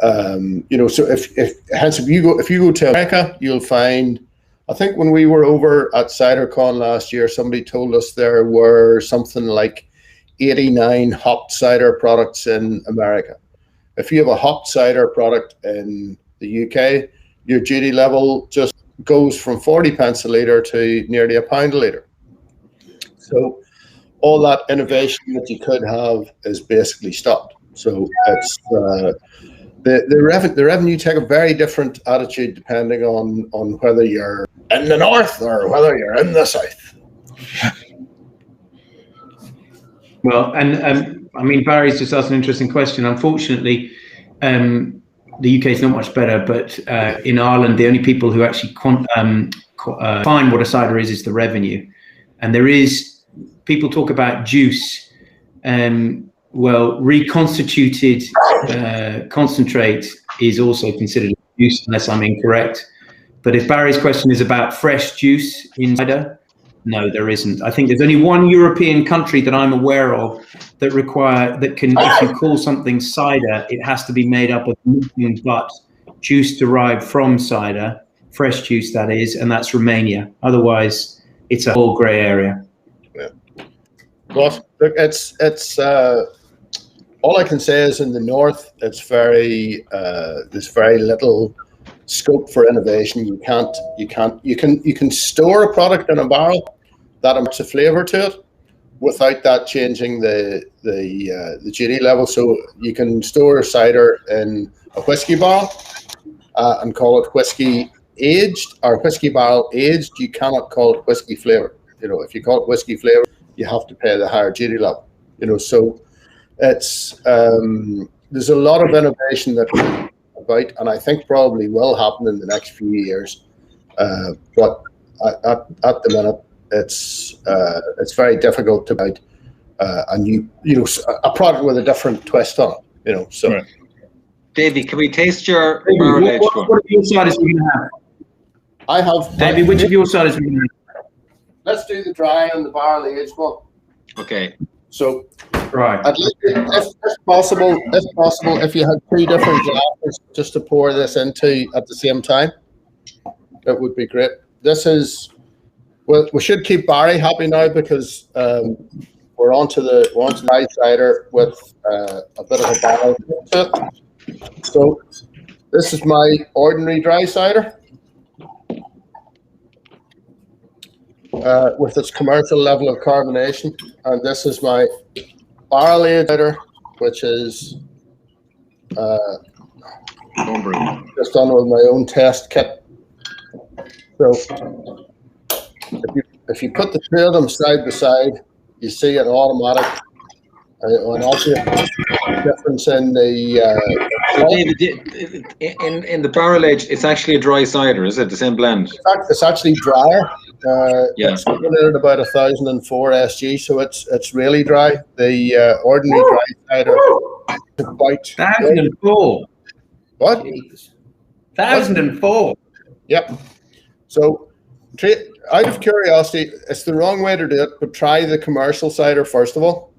so if you go to America, you'll find. I think when we were over at CiderCon last year, somebody told us there were something like 89 hopped cider products in America. If you have a hopped cider product in the UK, your duty level just goes from 40 pence a litre to nearly £1 a litre. So all that innovation that you could have is basically stopped. So it's the revenue take a very different attitude depending on whether you're in the north or whether you're in the south. Well, and I mean, Barry's just asked an interesting question. Unfortunately, the UK is not much better, but in Ireland, the only people who actually find what a cider is the revenue. And there is, people talk about juice. Well, reconstituted concentrate is also considered juice, unless I'm incorrect. But if Barry's question is about fresh juice in cider, no, there isn't. I think there's only one European country that I'm aware of that can, if you call something cider, it has to be made up of nothing but juice derived from cider, fresh juice that is, and that's Romania. Otherwise, it's a whole grey area. Yeah. Well, look, it's all I can say is in the north, it's there's very little scope for innovation. You can store a product in a barrel that adds a flavour to it without that changing the duty level. So you can store cider in a whiskey barrel and call it whiskey aged or whiskey barrel aged. You cannot call it whiskey flavour. If you call it whiskey flavour, you have to pay the higher duty level. So it's there's a lot of innovation that about, and I think probably will happen in the next few years. But at the minute, it's very difficult to buy a new, a product with a different twist on it. So. Right. Davey, can we taste your barrel aged one? What of your ciders are we going to have? I have. Davey, which of your ciders are we going to have? Let's do the dry and the barrel aged one. Okay. So, right. At least if possible, if you had 2 different glasses just to pour this into at the same time, it would be great. This is, well, we should keep Barry happy now because we're on to the dry cider with a bit of a barrel to it. So, this is my ordinary dry cider. With its commercial level of carbonation, and this is my barrel aged cider, which is just done with my own test kit. So if you put the 2 of them side by side, you see an automatic, an obvious difference in the. David, in the barrel aged, it's actually a dry cider, is it? The same blend? It's actually drier. Yeah. It's coming in at about 1,004 SG, so it's really dry. The ordinary dry cider is about 1,004. What? 1,004. Yep. So, out of curiosity, it's the wrong way to do it, but try the commercial cider first of all.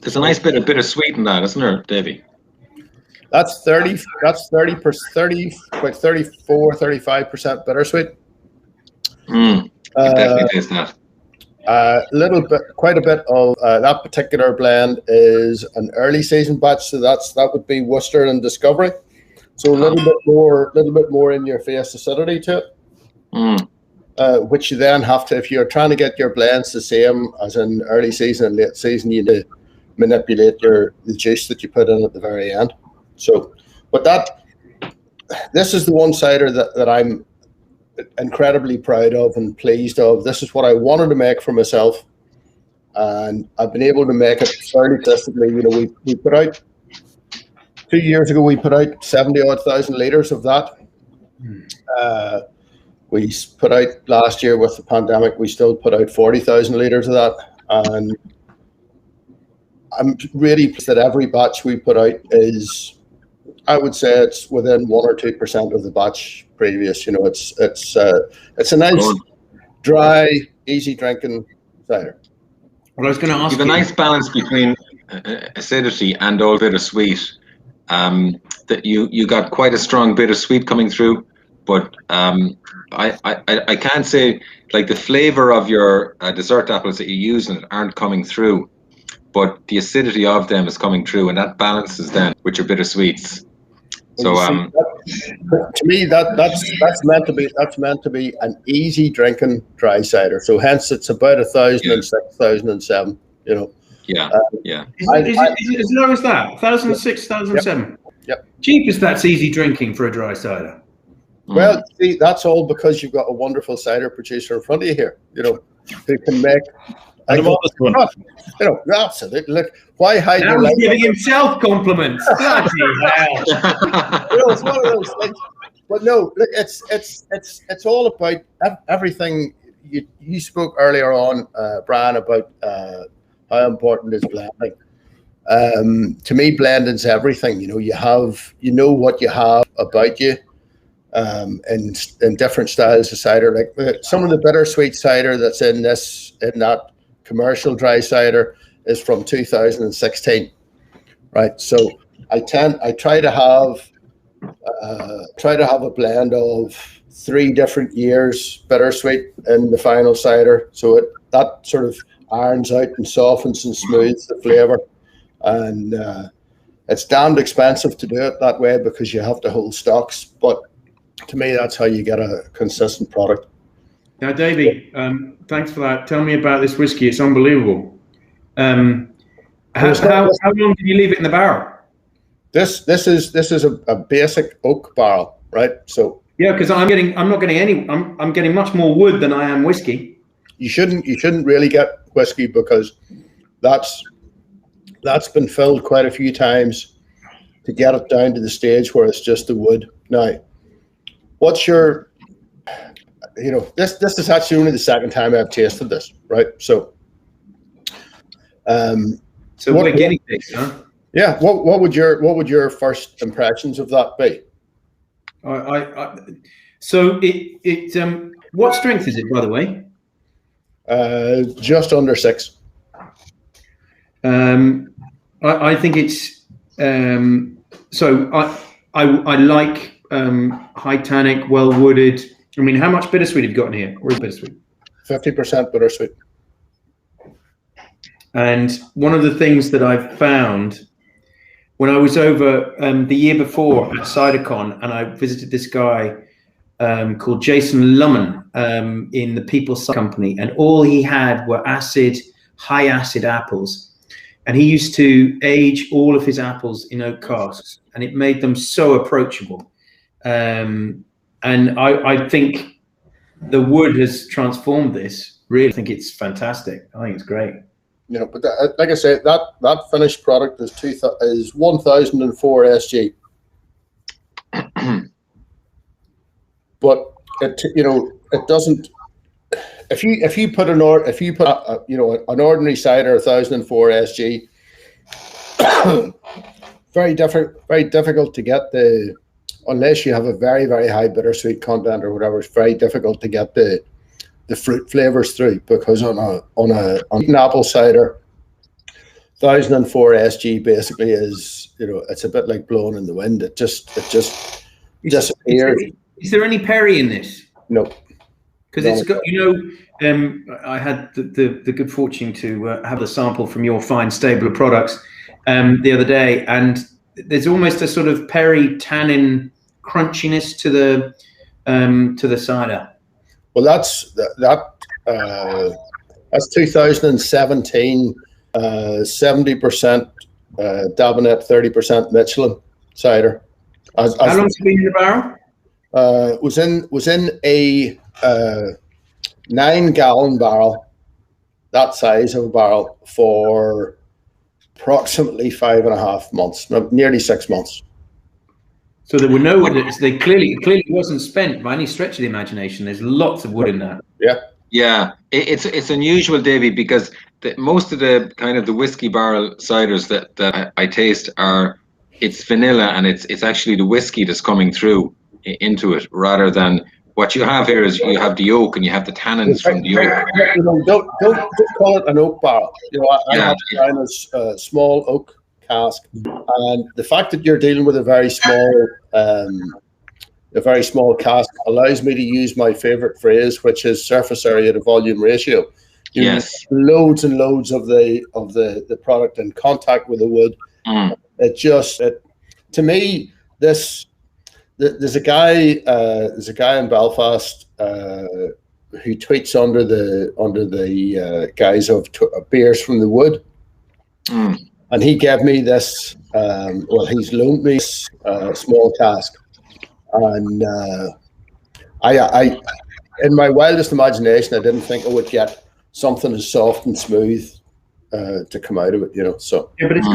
There's a nice bit of bittersweet in that, isn't there, Davey? That's 30, about 34, 35% bittersweet. Definitely taste that. Quite a bit of that particular blend is an early season batch, so that would be Worcester and Discovery. So a little bit more in your face acidity to it. Which you then have to, if you're trying to get your blends the same as in early season and late season, you need to manipulate the juice that you put in at the very end. So, but this is the one cider that I'm incredibly proud of and pleased of. This is what I wanted to make for myself, and I've been able to make it fairly consistently. We put out 2 years ago. We put out 70,000 litres of that. We put out last year with the pandemic. We still put out 40,000 litres of that. And I'm really pleased that every batch we put out is, I would say it's within 1 or 2% of the batch previous. You know, it's a nice, dry, easy drinking cider. Well, I was going to ask you have a nice balance between acidity and all bittersweet. That you got quite a strong bittersweet coming through, but I can't say like the flavor of your dessert apples that you use in it aren't coming through, but the acidity of them is coming through, and that balances then with your bittersweets. So to me that's meant to be an easy drinking dry cider. So hence it's about 1,006, 1,007. You know. Yeah. Is it as low as that? 1,006, 1,007. Yep. Cheapest. That's easy drinking for a dry cider. Well, see, that's all because you've got a wonderful cider producer in front of you here. You know, who can make. And I'm always going. You know, absolutely. Look, why hide? Now he's giving himself compliments. Bloody hell! You know, it's one of those things. But no, look, it's all about everything. You spoke earlier on, Brian, about how important is blending. To me, blending's everything. You know, you know what you have about you, in different styles of cider. Like some of the bittersweet cider that's in that commercial dry cider is from 2016, right? So I try to have a blend of 3 different years bittersweet in the final cider, so that sort of irons out and softens and smooths the flavor. And it's damned expensive to do it that way because you have to hold stocks, but to me that's how you get a consistent product. Now, Davey, thanks for that. Tell me about this whiskey. It's unbelievable. How long did you leave it in the barrel? This is a basic oak barrel, right? So yeah, because I'm getting much more wood than I am whiskey. You shouldn't really get whiskey because that's been filled quite a few times to get it down to the stage where it's just the wood. Now, what's your, you know, this is actually only the second time I've tasted this, right? So, we're guinea pigs, huh? Yeah. What would your first impressions of that be? So what strength is it, by the way? Just under 6. I think it's so I like high tannic, well wooded. I mean, how much bittersweet have you got in here? Or is bittersweet? 50% bittersweet. And one of the things that I've found when I was over the year before at CiderCon, and I visited this guy called Jason Lumen in the People's Company, and all he had were high acid apples. And he used to age all of his apples in oak casks, and it made them so approachable. And I think the wood has transformed this. Really, I think it's fantastic. I think it's great. You know, but like I said, that finished product is 1,004 SG. But it doesn't. If you put an ordinary cider 1,004 SG, very difficult to get unless you have a very, very high bittersweet content or whatever. It's very difficult to get the fruit flavors through, because on an apple cider, 1,004 SG basically is, it's a bit like blowing in the wind. It just disappears. Is there any perry in this? No. Because it's got, I had the good fortune to have a sample from your fine stable of products the other day, and there's almost a sort of perry tannin crunchiness to the cider. Well, that's 2017, 70% Davenet, 30% Michelin cider. How long's it been in the barrel? Was in a 9-gallon barrel, that size of a barrel, for approximately 5.5 months, nearly 6 months. So there were they clearly wasn't spent by any stretch of the imagination. There's lots of wood in that. Yeah, Yeah, it's unusual, Davy, because most of the kind of the whiskey barrel ciders that I taste it's vanilla, and it's actually the whiskey that's coming through into it, rather than what you have here is you have the oak and you have the tannins from the oak. You know, don't call it an oak barrel. You know, I have mine as a small oak cask, and the fact that you're dealing with a very small cask allows me to use my favorite phrase, which is surface area to volume ratio. Yes, loads and loads of the product in contact with the wood. To me, there's a guy in Belfast who tweets under the guise of beers from the wood, and he gave me this. He's loaned me a small cask, and I in my wildest imagination, I didn't think I would get something as soft and smooth to come out of it, you know. So yeah, but it's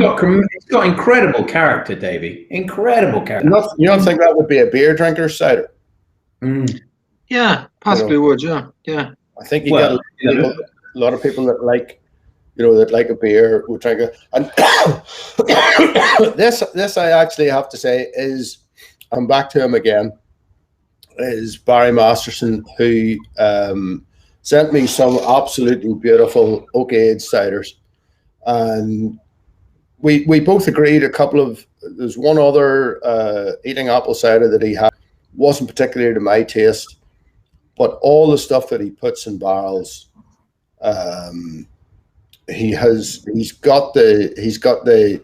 got incredible character, Davey. Incredible character. You don't think that would be a beer drinker's cider? Yeah, possibly would. Yeah. I think you got a lot of people that like, you know, that like a beer would drink it. And this I actually have to say is, I'm back to him again, is Barry Masterson, who sent me some absolutely beautiful oak-aged ciders. And we both agreed there's one other eating apple cider that he had, wasn't particularly to my taste, but all the stuff that he puts in barrels, he's got the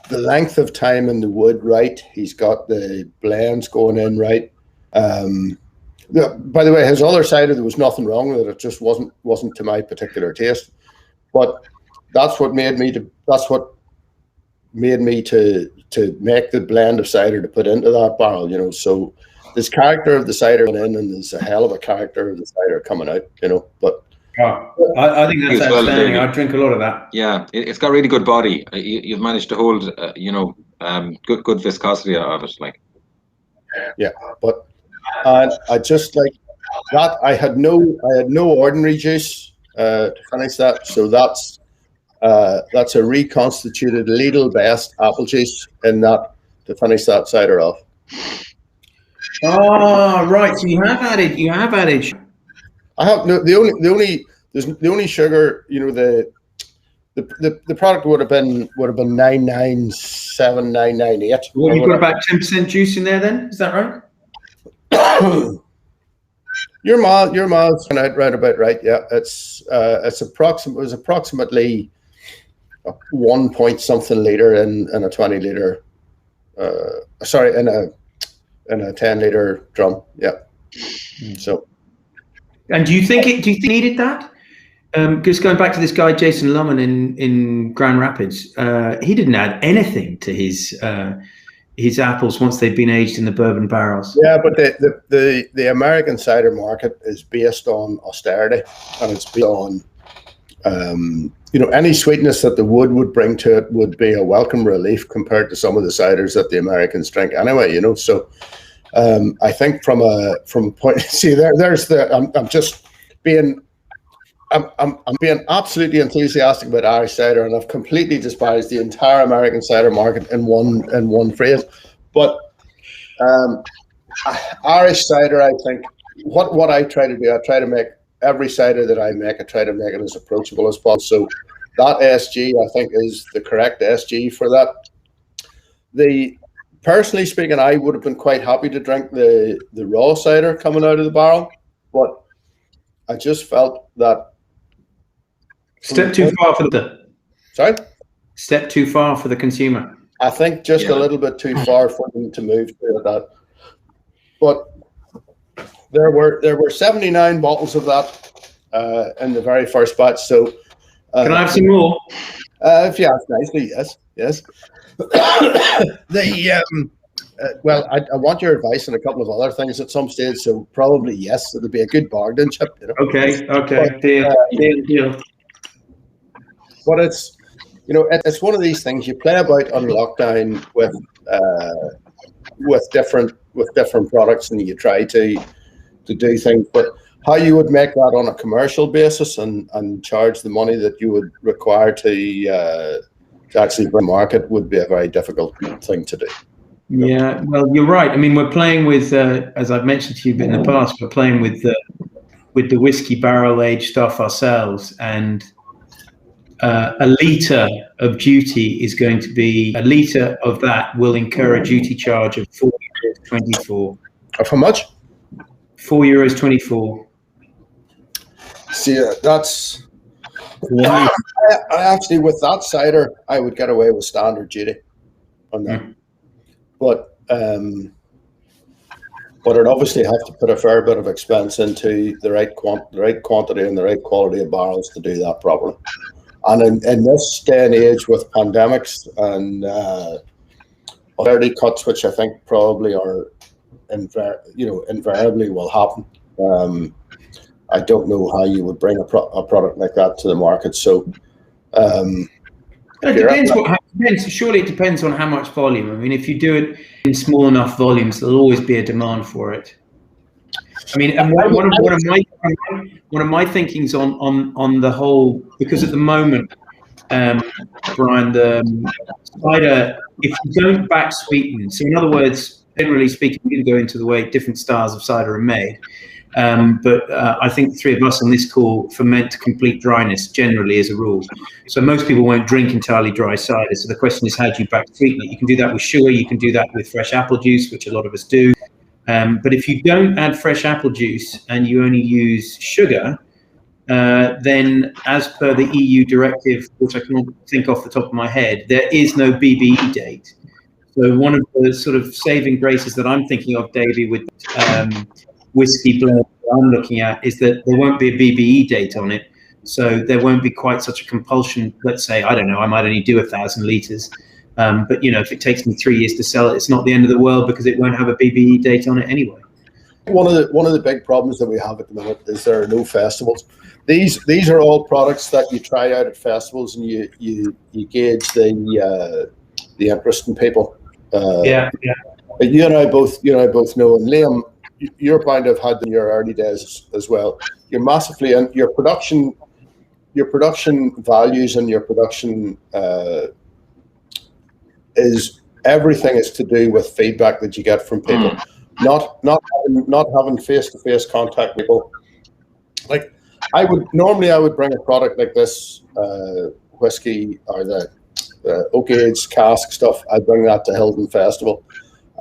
length of time in the wood right. He's got the blends going in right. By the way, his other cider, there was nothing wrong with it. It just wasn't to my particular taste. But that's what made me to make the blend of cider to put into that barrel, you know. So there's character of the cider going in, and there's a hell of a character of the cider coming out, you know. But I think that's outstanding. I drink a lot of that. Yeah, it's got really good body. You've managed to hold, good viscosity out of it, like. Yeah, but I just like that. I had no ordinary juice to finish that, so that's a reconstituted Lidl best apple juice in that to finish that cider off. Oh, right. So you have added. I have the only sugar. You know, the product would have been 997, 998. Well, you've got about 10% juice in there, then? Is that right? Your mouth's right about right. Yeah, it was approximately 1 point something liter in a 20 liter. In a 10 liter drum. Yeah. So. And do you think it needed that? Just going back to this guy Jason Lumen in Grand Rapids, he didn't add anything to his apples once they've been aged in the bourbon barrels. Yeah, but the American cider market is based on austerity, and it's based on any sweetness that the wood would bring to it would be a welcome relief compared to some of the ciders that the Americans drink anyway. You know, so I think from a point, see I'm being absolutely enthusiastic about Irish cider, and I've completely despised the entire American cider market in one phrase. But Irish cider, I think, what I try to do, I try to make every cider that I make, I try to make it as approachable as possible. So that SG, I think, is the correct SG for that. Personally speaking, I would have been quite happy to drink the raw cider coming out of the barrel, but I just felt that step too far for the consumer. I think just a little bit too far for them to move to that. But there were 79 bottles of that in the very first batch. So can I have some more? If you ask nicely, yes. I want your advice on a couple of other things at some stage. So probably yes, it'll be a good bargain chip. You know? Okay. Deal. But it's one of these things you play about on lockdown with different products, and you try to do things. But how you would make that on a commercial basis and charge the money that you would require to actually bring market would be a very difficult thing to do. Yeah, well, you're right. I mean, we're playing with, as I've mentioned to you in the past, we're playing with the whiskey barrel aged stuff ourselves, and a litre of duty is going to be, a litre of that will incur a duty charge of €4.24. How much? €4.24. See, that's... I actually, with that cider, I would get away with standard duty on that. But it'd obviously have to put a fair bit of expense into the right quantity and the right quality of barrels to do that properly. And in this day and age with pandemics and early cuts, which I think probably are, invariably will happen. I don't know how you would bring a product like that to the market. So it depends. Surely it depends on how much volume. I mean, if you do it in small enough volumes, there'll always be a demand for it. I mean, and one of my thinkings on the whole, because at the moment, Brian, the cider, if you don't back sweeten, so in other words, generally speaking, we can go into the way different styles of cider are made. But I think the three of us on this call ferment to complete dryness generally as a rule. So most people won't drink entirely dry cider. So the question is, how do you back sweeten it? You can do that with sugar. You can do that with fresh apple juice, which a lot of us do. But if you don't add fresh apple juice and you only use sugar, then as per the EU directive, which I can't think off the top of my head, there is no BBE date. So one of the sort of saving graces that I'm thinking of, Davey, with whiskey blend I'm looking at is that there won't be a BBE date on it. So there won't be quite such a compulsion. Let's say, I don't know, I might only do 1,000 litres. But, if it takes me 3 years to sell it, it's not the end of the world because it won't have a BBE date on it anyway. One of the big problems that we have at the moment is there are no festivals. These are all products that you try out at festivals and you gauge the interest in people. Yeah. But you and I both know, and Liam, you're bound to have had in your early days as well. You're massively in your production values and your production is everything is to do with feedback that you get from people, not having face-to-face contact with people. Like I would bring a product like this whiskey or the oak aged cask stuff. I bring that to Hilton Festival,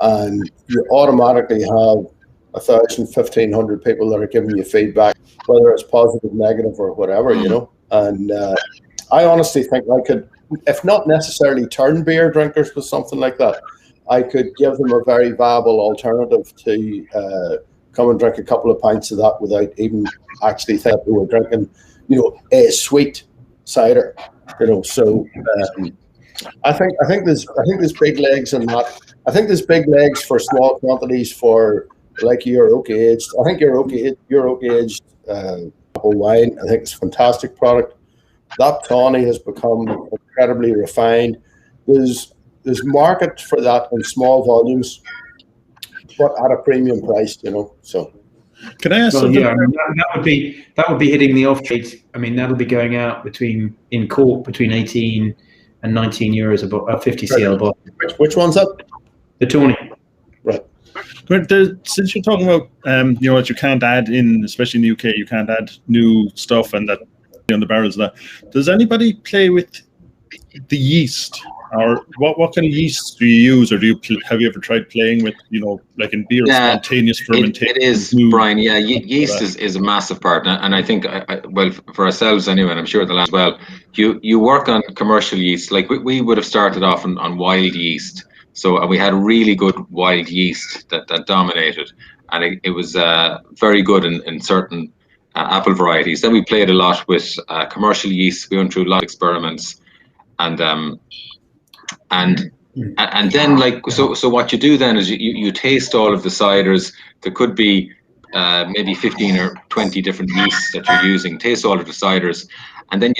and you automatically have 1,000, 1,500 people that are giving you feedback, whether it's positive, negative, or whatever, And I honestly think I could, if not necessarily turn beer drinkers with something like that, I could give them a very viable alternative to come and drink a couple of pints of that without even actually thinking they were drinking, a sweet cider. So I think there's big legs in that. I think there's big legs for small quantities for like your oak aged. I think your oak aged apple wine, I think it's a fantastic product. That tawny has become incredibly refined. There's market for that in small volumes, but at a premium price, So can I ask something? Yeah, I mean, that would be hitting the off trade. I mean, that'll be going out in court between 18 and 19 euros a 50 cl bottle. Which one's that? The tawny. Right. But since you're talking about what you can't add in, especially in the UK, you can't add new stuff and that on the barrels. That does anybody play with the yeast, or what kind of yeast do you use, or have you ever tried playing with like in beer, spontaneous fermentation? It is, Brian. Yeah, yeast is a massive part, and I think well for ourselves anyway, and I'm sure the last as well. You work on commercial yeast, like we would have started off on wild yeast. So we had really good wild yeast that dominated, and it was very good in certain apple varieties. Then we played a lot with commercial yeast. We went through a lot of experiments, and then so what you do then is you taste all of the ciders. There could be maybe 15 or 20 different yeasts that you're using. Taste all of the ciders. And then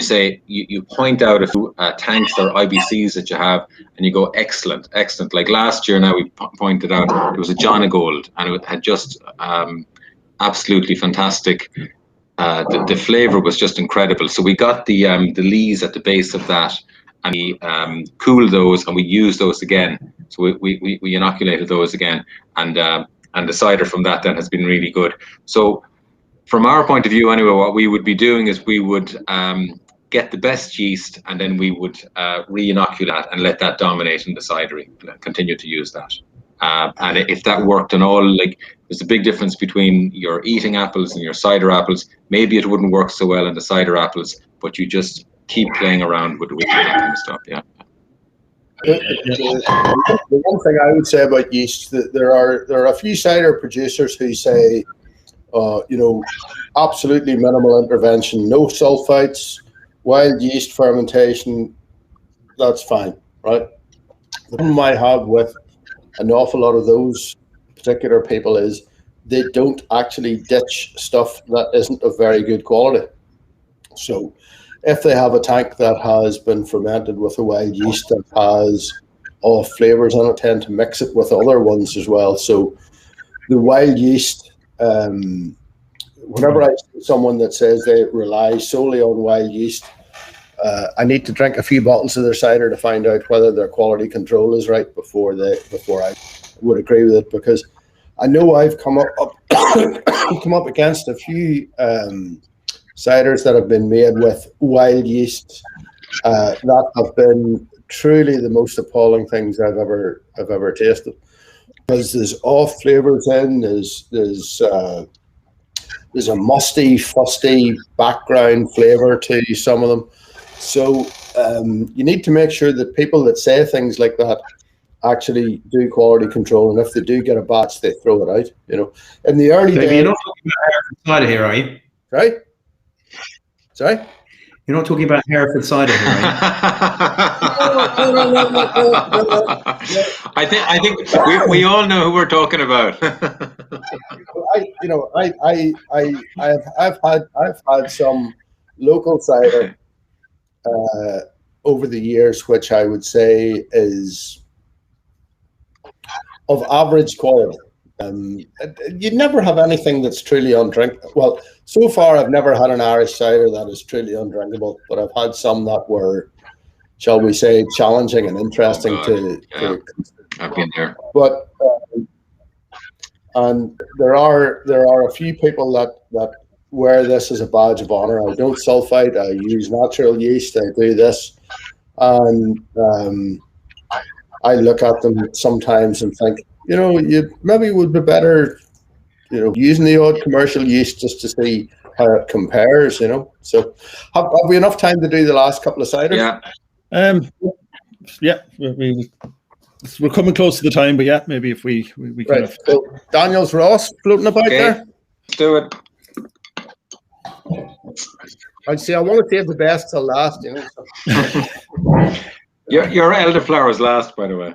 you point out a few tanks or IBCs that you have, and you go, excellent. Like last year, now we pointed out there was a John Gold, and it had just absolutely fantastic. The flavor was just incredible. So we got the lees at the base of that, and we cooled those, and we used those again. So we inoculated those again, and the cider from that then has been really good. So from our point of view, anyway, what we would be doing is we would get the best yeast, and then we would re-inoculate and let that dominate in the cidery, and continue to use that. And if that worked and all, like, there's a big difference between your eating apples and your cider apples. Maybe it wouldn't work so well in the cider apples, but you just keep playing around with that kind of stuff. Yeah. The one thing I would say about yeast, that there are a few cider producers who say, absolutely minimal intervention, no sulfites, wild yeast fermentation, that's fine, right? The problem I have with an awful lot of those particular people is they don't actually ditch stuff that isn't of very good quality. So if they have a tank that has been fermented with a wild yeast that has off flavors in it, tend to mix it with other ones as well. So the wild yeast, whenever I see someone that says they rely solely on wild yeast, I need to drink a few bottles of their cider to find out whether their quality control is right before I would agree with it, because I know I've come up against a few ciders that have been made with wild yeast that have been truly the most appalling things I've ever tasted. Because there's off flavors in, there's a musty, fusty background flavor to some of them. So you need to make sure that people that say things like that actually do quality control, and if they do get a batch, they throw it out. In the early days. You're not talking about Hereford cider here, are you? Right? Sorry? You're not talking about Hereford cider here, are you? I think we all know who we're talking about. I've had some local cider over the years, which I would say is of average quality. You never have anything that's truly undrinkable. Well, so far I've never had an Irish cider that is truly undrinkable, but I've had some that were, shall we say, challenging and interesting to I've been there. But and there are a few people that wear this as a badge of honor. I don't sulfite. I use natural yeast. I do this, and I look at them sometimes and think, you maybe would be better, using the odd commercial yeast just to see how it compares. So have we enough time to do the last couple of ciders? Yeah. We're coming close to the time, but yeah, maybe if we right. kind of. So Daniel's Ross floating about there. Let's do it. I'd say I want to save the best till last. Your elderflower's last, by the way.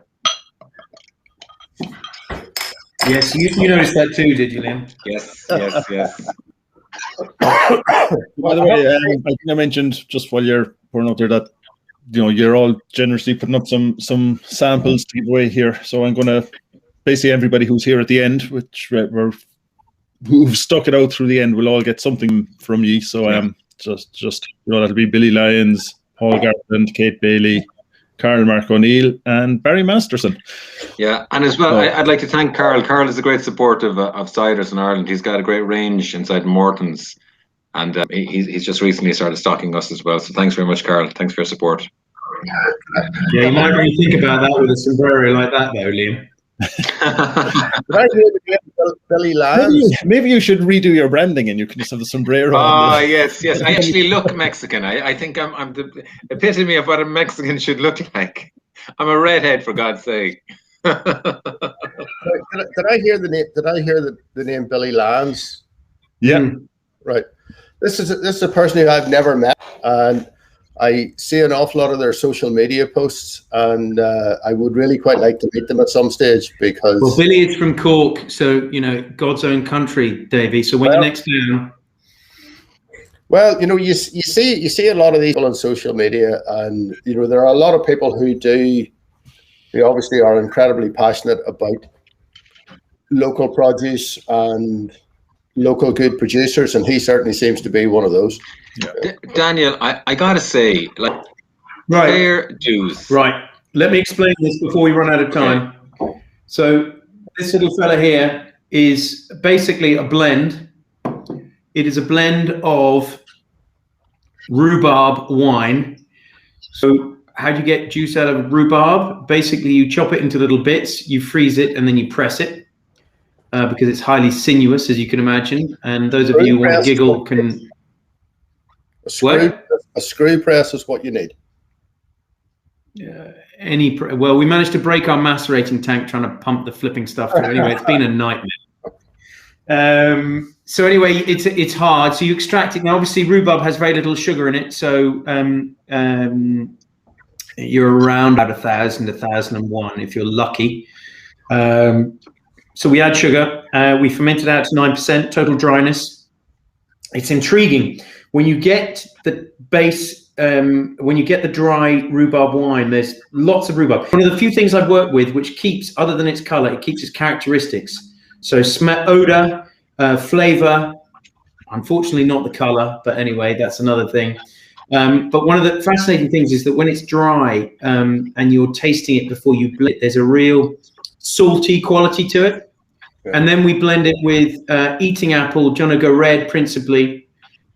Yes, you noticed that too, did you, Liam? Yes. By the way, I think I mentioned just while you're pouring out there that you're all generously putting up some samples to give away here. So I'm going to basically everybody who's here at the end, who've stuck it out through the end, will all get something from you. So just that'll be Billy Lyons, Paul Garland, Kate Bailey, Carl Mark O'Neill, and Barry Masterson. Yeah, and as well, I'd like to thank Carl. Carl is a great support of Ciders in Ireland. He's got a great range inside Morton's, and he's just recently started stocking us as well. So thanks very much, Carl. Thanks for your support. Yeah, you might really think about that with a sombrero like that, though, Liam. Did I hear the name Billy Lyons? Maybe you should redo your branding and you can just have the sombrero. Yes. I actually look Mexican. I think I'm the epitome of what a Mexican should look like. I'm a redhead, for God's sake. Did I hear the name? Did I hear the name Billy Lyons? Yeah. Right. This is a person who I've never met, and I see an awful lot of their social media posts, and I would really quite like to meet them at some stage because. Well, Billy is from Cork, so God's own country, Davy. So when you're next down. Well, you see a lot of these people on social media, and there are a lot of people who obviously are incredibly passionate about local produce and local good producers, and he certainly seems to be one of those. Yeah. Daniel, I gotta say, like, fair dues. Right. Let me explain this before we run out of time. Okay. So this little fella here is basically a blend. It is a blend of rhubarb wine. So how do you get juice out of rhubarb? Basically, you chop it into little bits, you freeze it, and then you press it because it's highly sinuous, as you can imagine. And those of you who want to giggle can... A screw press is what you need. Well, we managed to break our macerating tank trying to pump the flipping stuff through. Anyway, it's been a nightmare. So anyway, it's hard. So you extract it. Now, obviously, rhubarb has very little sugar in it. So you're around about 1,000 to 1,001 if you're lucky. So we add sugar. We ferment it out to 9% total dryness. It's intriguing. When you get the base, when you get the dry rhubarb wine, there's lots of rhubarb. One of the few things I've worked with which keeps, other than its color, it keeps its characteristics. So smell, odor, flavor, unfortunately not the color, but anyway, that's another thing. But one of the fascinating things is that when it's dry and you're tasting it before you blend it, there's a real salty quality to it. Yeah. And then we blend it with eating apple, John O'Go Red principally,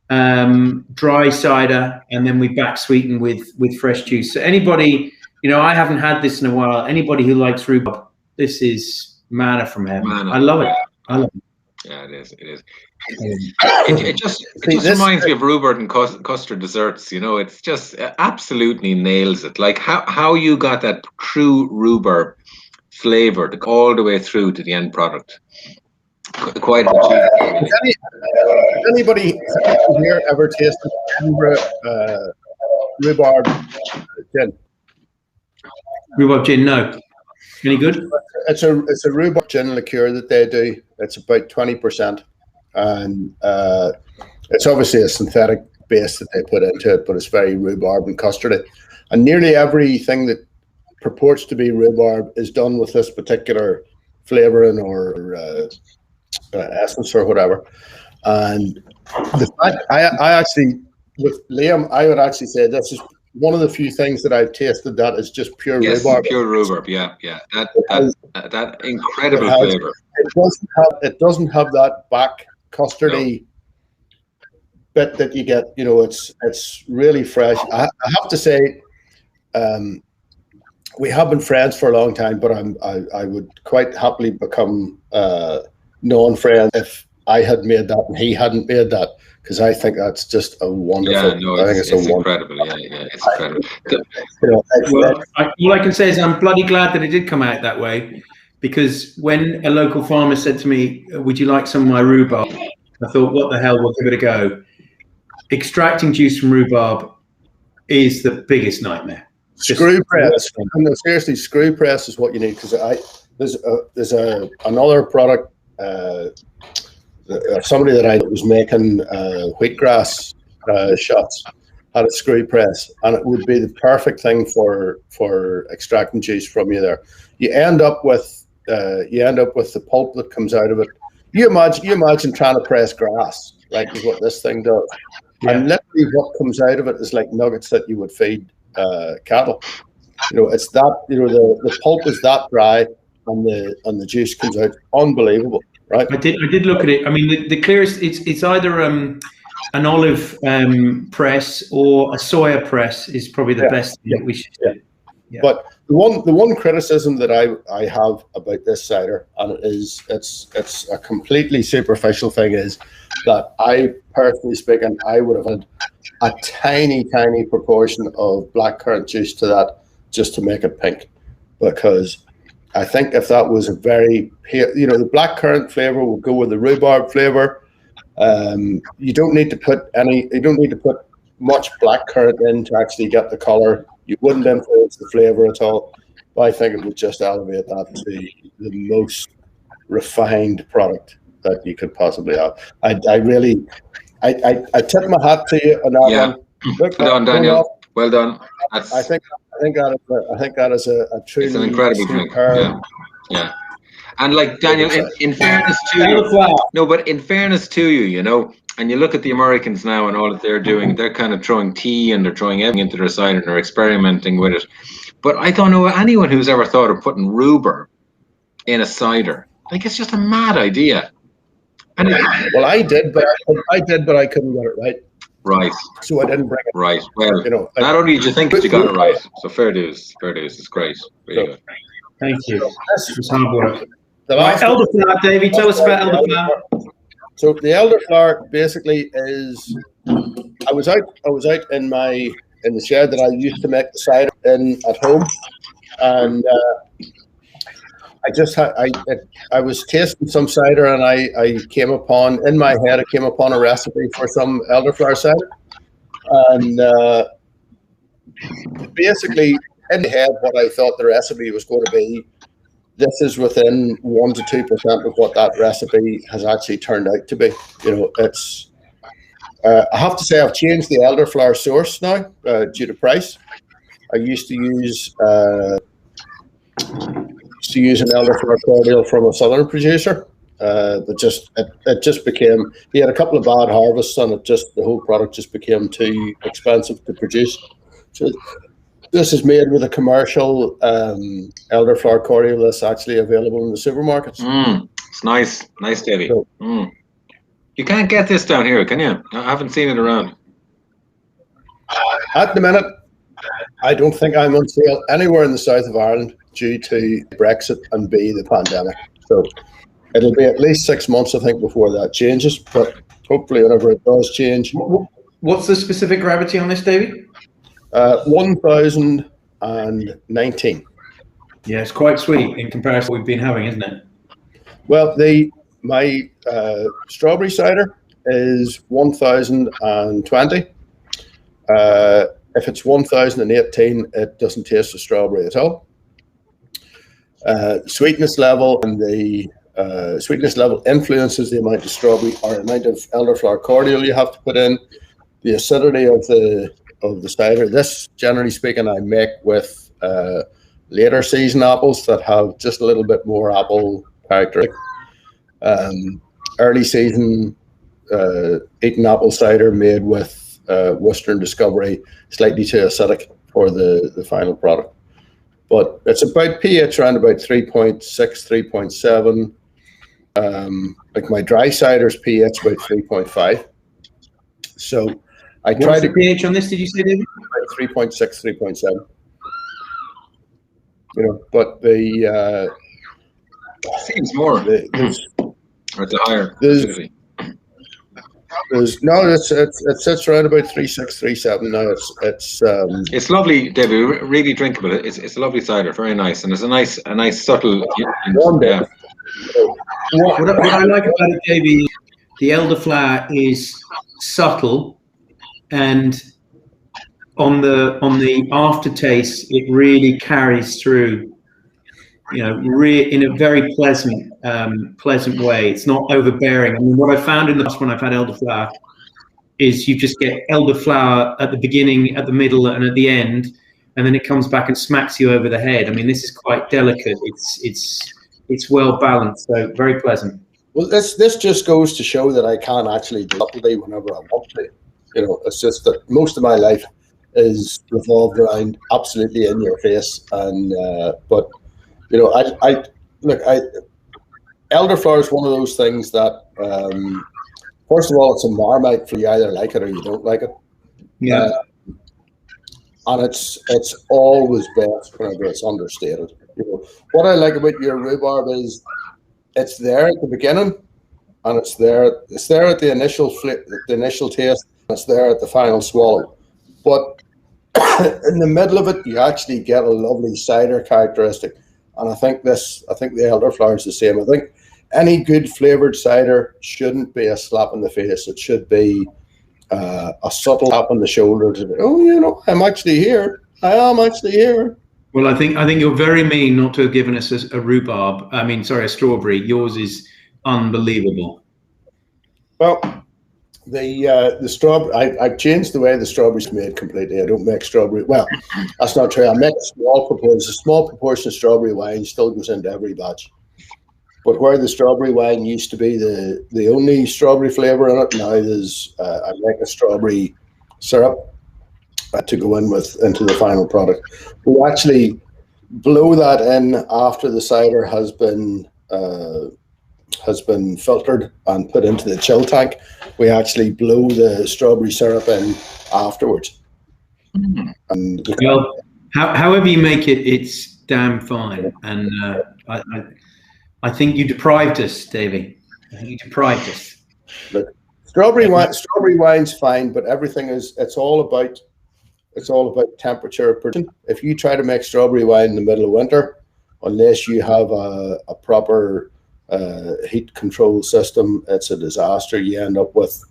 dry cider, and then we back sweeten with fresh juice. So anybody, I haven't had this in a while. Anybody who likes rhubarb, this is manna from heaven. I love it. I love it. Yeah, it is. It is. It just reminds me of rhubarb and custard desserts. It's just absolutely nails it. Like how you got that true rhubarb flavor all the way through to the end product. Quite Has anybody here ever tasted rhubarb gin? Rhubarb gin, no. Any good? It's a rhubarb gin liqueur that they do. It's about 20%, and it's obviously a synthetic base that they put into it, but it's very rhubarb and custardy. And nearly everything that purports to be rhubarb is done with this particular flavoring or essence or whatever. And the fact, I actually, with Liam, I would actually say this is one of the few things that I've tasted that is just pure rhubarb. Pure rhubarb, yeah. That incredible flavor. It doesn't have that back custardy bit that you get. It's really fresh. I have to say, we have been friends for a long time, but I would quite happily become non-friend if I had made that and he hadn't made that, because I think that's just a wonderful. Yeah, no, it's incredible. Yeah, it's incredible. All I can say is I'm bloody glad that it did come out that way, because when a local farmer said to me, "Would you like some of my rhubarb?" I thought, "What the hell? We'll give it a go." Extracting juice from rhubarb is the biggest nightmare. Screw press. No, seriously, screw press is what you need, because there's another product. Somebody that I was making wheatgrass shots had a screw press, and it would be the perfect thing for extracting juice from you. There, you end up with the pulp that comes out of it. You imagine trying to press grass, right? Is what this thing does, and literally what comes out of it is like nuggets that you would feed cattle. It's that the pulp is that dry, and the juice comes out unbelievable. Right. I did look at it. I mean, the clearest it's either an olive press or a soya press is probably the best thing that we should do. Yeah. But the one criticism that I have about this cider, and it's a completely superficial thing, is that I personally speaking, I would have had a tiny proportion of blackcurrant juice to that just to make it pink, because I think if that was a very pale, the blackcurrant flavor will go with the rhubarb flavor. You don't need to put much blackcurrant in to actually get the color. You wouldn't influence the flavor at all. But I think it would just elevate that to the most refined product that you could possibly have. I tip my hat to you on that one. Look, well done, Daniel. Well done. I think that is a truly it's an incredible drink. Yeah. And like Daniel, in fairness to you, no, but in fairness to you, you know, and you look at the Americans now and all that they're doing, they're kind of throwing tea and they're throwing everything into their cider and they're experimenting with it. But I don't know anyone who's ever thought of putting rhubarb in a cider. Like, it's just a mad idea. And well, I did, but I couldn't get it right. Right. So I didn't bring it. Right. Well, you know, not only did you think that you got it right, so fair dues. Fair dues. It's great. Really good. Thank you. It's hard work. The last elderflower, Davey, tell us about elderflower. So the elderflower basically is, I was out in the shed that I used to make the cider in at home, and I was tasting some cider, and I came upon a recipe for some elderflower cider, and basically in the head what I thought the recipe was going to be. This is within 1 to 2% of what that recipe has actually turned out to be. You know, it's. I have to say I've changed the elderflower source now due to price. I used to use an elderflower cordial from a southern producer. It just became. He had a couple of bad harvests, and the whole product just became too expensive to produce. So this is made with a commercial elderflower cordial that's actually available in the supermarkets. It's nice, Davy. So, you can't get this down here, can you? I haven't seen it around. At the minute, I don't think I'm on sale anywhere in the south of Ireland due to Brexit and the pandemic. So it'll be at least 6 months, I think, before that changes. But hopefully, whenever it does change. What's the specific gravity on this, Davy? 1019. Yeah, it's quite sweet in comparison to what we've been having, isn't it? Well, my strawberry cider is 1020. If it's 1018, it doesn't taste of strawberry at all. Sweetness level and the sweetness level influences the amount of strawberry or amount of elderflower cordial you have to put in. The acidity of the cider. This, generally speaking, I make with later season apples that have just a little bit more apple character. Early season eaten apple cider made with Western Discovery, slightly too acidic for the final product. But it's about pH around about 3.6, 3.7. Like my dry cider's pH about 3.5. So I tried the pH on this, did you say, David? 3.6, 3.7. You know, but the seems more. Or it's higher. It sits around about 3.6, 3.7 now. It's lovely, Davey. Really drinkable. It's a lovely cider, very nice, and it's a nice subtle. Yeah. What I like about it, Davey, the elderflower is subtle. And on the aftertaste, it really carries through, you know, in a very pleasant way. It's not overbearing. I mean, what I found in the past when I've had elderflower is you just get elderflower at the beginning, at the middle, and at the end, and then it comes back and smacks you over the head. I mean, this is quite delicate. It's well balanced, so very pleasant. Well, this just goes to show that I can actually do subtlety whenever I want to. You know, it's just that most of my life is revolved around absolutely in your face. And but you know, elderflower is one of those things that first of all, it's a Marmite for you either like it or you don't like it. Yeah. And it's always best whenever it's understated. You know, what I like about your rhubarb is it's there at the beginning, and it's there at the initial taste. It's there at the final swallow, but in the middle of it, you actually get a lovely cider characteristic. And I think the elderflower is the same. I think any good flavored cider shouldn't be a slap in the face. It should be a subtle tap on the shoulder to, oh, you know, I'm actually here. I am actually here. Well, I think you're very mean not to have given us a rhubarb. I mean, sorry, a strawberry. Yours is unbelievable. Well, the strawberry, I've changed the way the strawberry's made completely. I don't make strawberry. Well, that's not true. I make a small proportion of strawberry wine still goes into every batch. But where the strawberry wine used to be the only strawberry flavour in it, now there's I make a strawberry syrup to go into the final product. We actually blow that in after the cider has been filtered and put into the chill tank. We actually blow the strawberry syrup in afterwards. And well, however you make it, it's damn fine. And I think you deprived us, Davey. I think you deprived us. Look, strawberry wine's fine, but everything is it's all about temperature. If you try to make strawberry wine in the middle of winter, unless you have a proper heat control system, it's a disaster. You end up with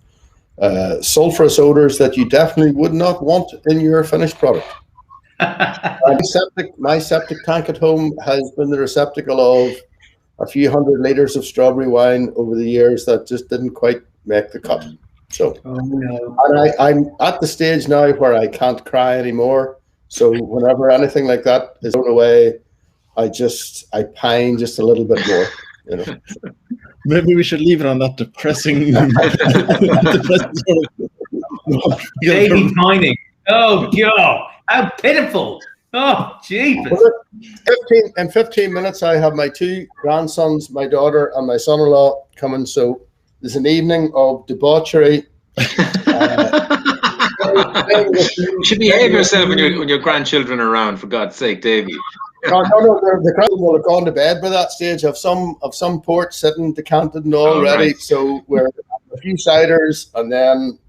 sulfurous odors that you definitely would not want in your finished product. My septic tank at home has been the receptacle of a few hundred liters of strawberry wine over the years that just didn't quite make the cut. So, and I'm at the stage now where I can't cry anymore. So whenever anything like that is thrown away, I pine just a little bit more. You know. Maybe we should leave it on that depressing. Davey pining. Oh God, how pitiful! Oh jeepers! In 15 minutes, I have my two grandsons, my daughter, and my son-in-law coming. So there's an evening of debauchery. You should behave yourself when your grandchildren are around, for God's sake, Davey. No, the crowd will have gone to bed by that stage. Of some port sitting decanted and all ready. Right. So we're a few ciders, and then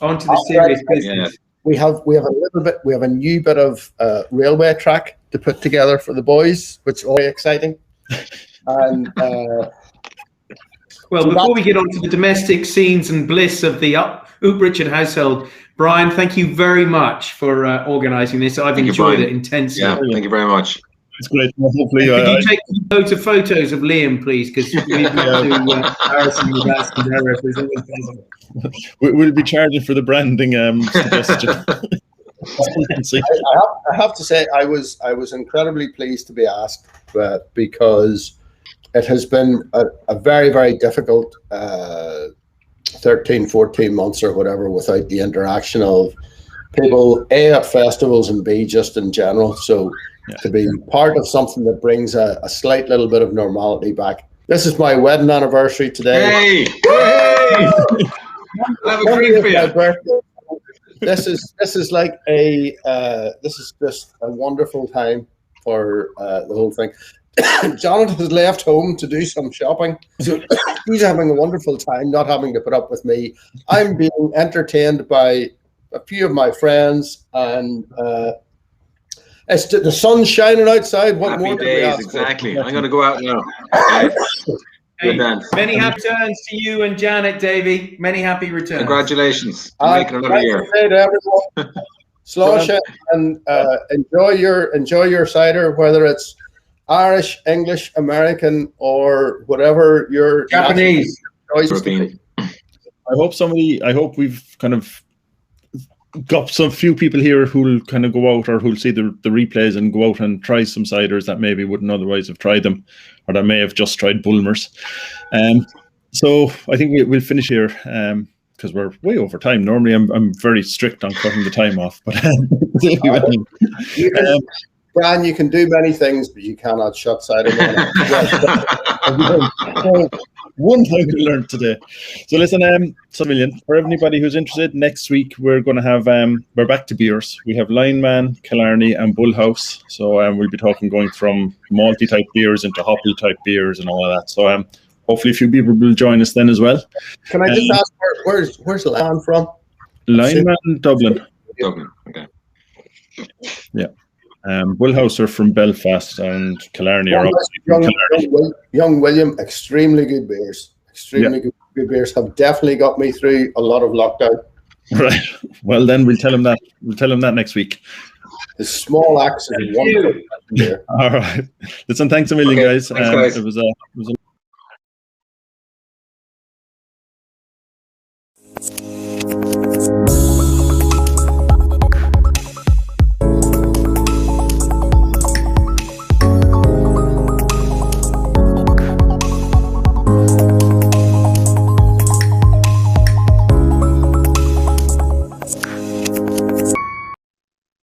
on to the serious business. Yeah. We have a new bit of railway track to put together for the boys, which is very exciting. And well, before we get on to the domestic scenes and bliss of the Richard household, Brian, thank you very much for organising this. I've enjoyed it intensely. Yeah, thank you very much. It's great. Well, hopefully, could you take loads of photos of Liam, please? Because we've got to Harrison with us. We'll be charging for the branding suggestion. I have to say, I was incredibly pleased to be asked, because it has been a very, very difficult 13, 14 months or whatever without the interaction of people, A, at festivals, and B, just in general. So to be part of something that brings a slight little bit of normality back. This is my wedding anniversary today. Hey! Have a drink for you. This is like this is just a wonderful time for the whole thing. Jonathan has left home to do some shopping, so he's having a wonderful time, not having to put up with me. I'm being entertained by a few of my friends, and it's the sun's shining outside. What Happy more days, exactly. I'm going to go out now. Hey, many happy returns to you and Janet, Davey. Many happy returns. Congratulations. Making another year. Slosh and enjoy your cider, whether it's Irish, English, American, or whatever your Japanese choice. I hope we've kind of got some few people here who'll kind of go out or who'll see the replays and go out and try some ciders that maybe wouldn't otherwise have tried them, or that may have just tried Bulmers. So I think we'll finish here because we're way over time. Normally I'm very strict on cutting the time off, but Brian, you can do many things, but you cannot shut cider. One thing we learned today. So listen, for everybody who's interested, next week we're going to have we're back to beers. We have Lineman, Killarney, and Bullhouse. So we'll be going from malty type beers into hoppy type beers and all of that. So hopefully a few people will join us then as well. Can I just ask where's Lineman from? Lineman, Dublin. Dublin. Okay. Yeah. Bullhouse are from Belfast, and Killarney are young William, extremely good beers. Good beers have definitely got me through a lot of lockdown. Right. Well, then we'll tell him that. We'll tell him that next week. The small axe is wonderful beer. All right. Listen, thanks a million, guys. Thanks, guys. It was a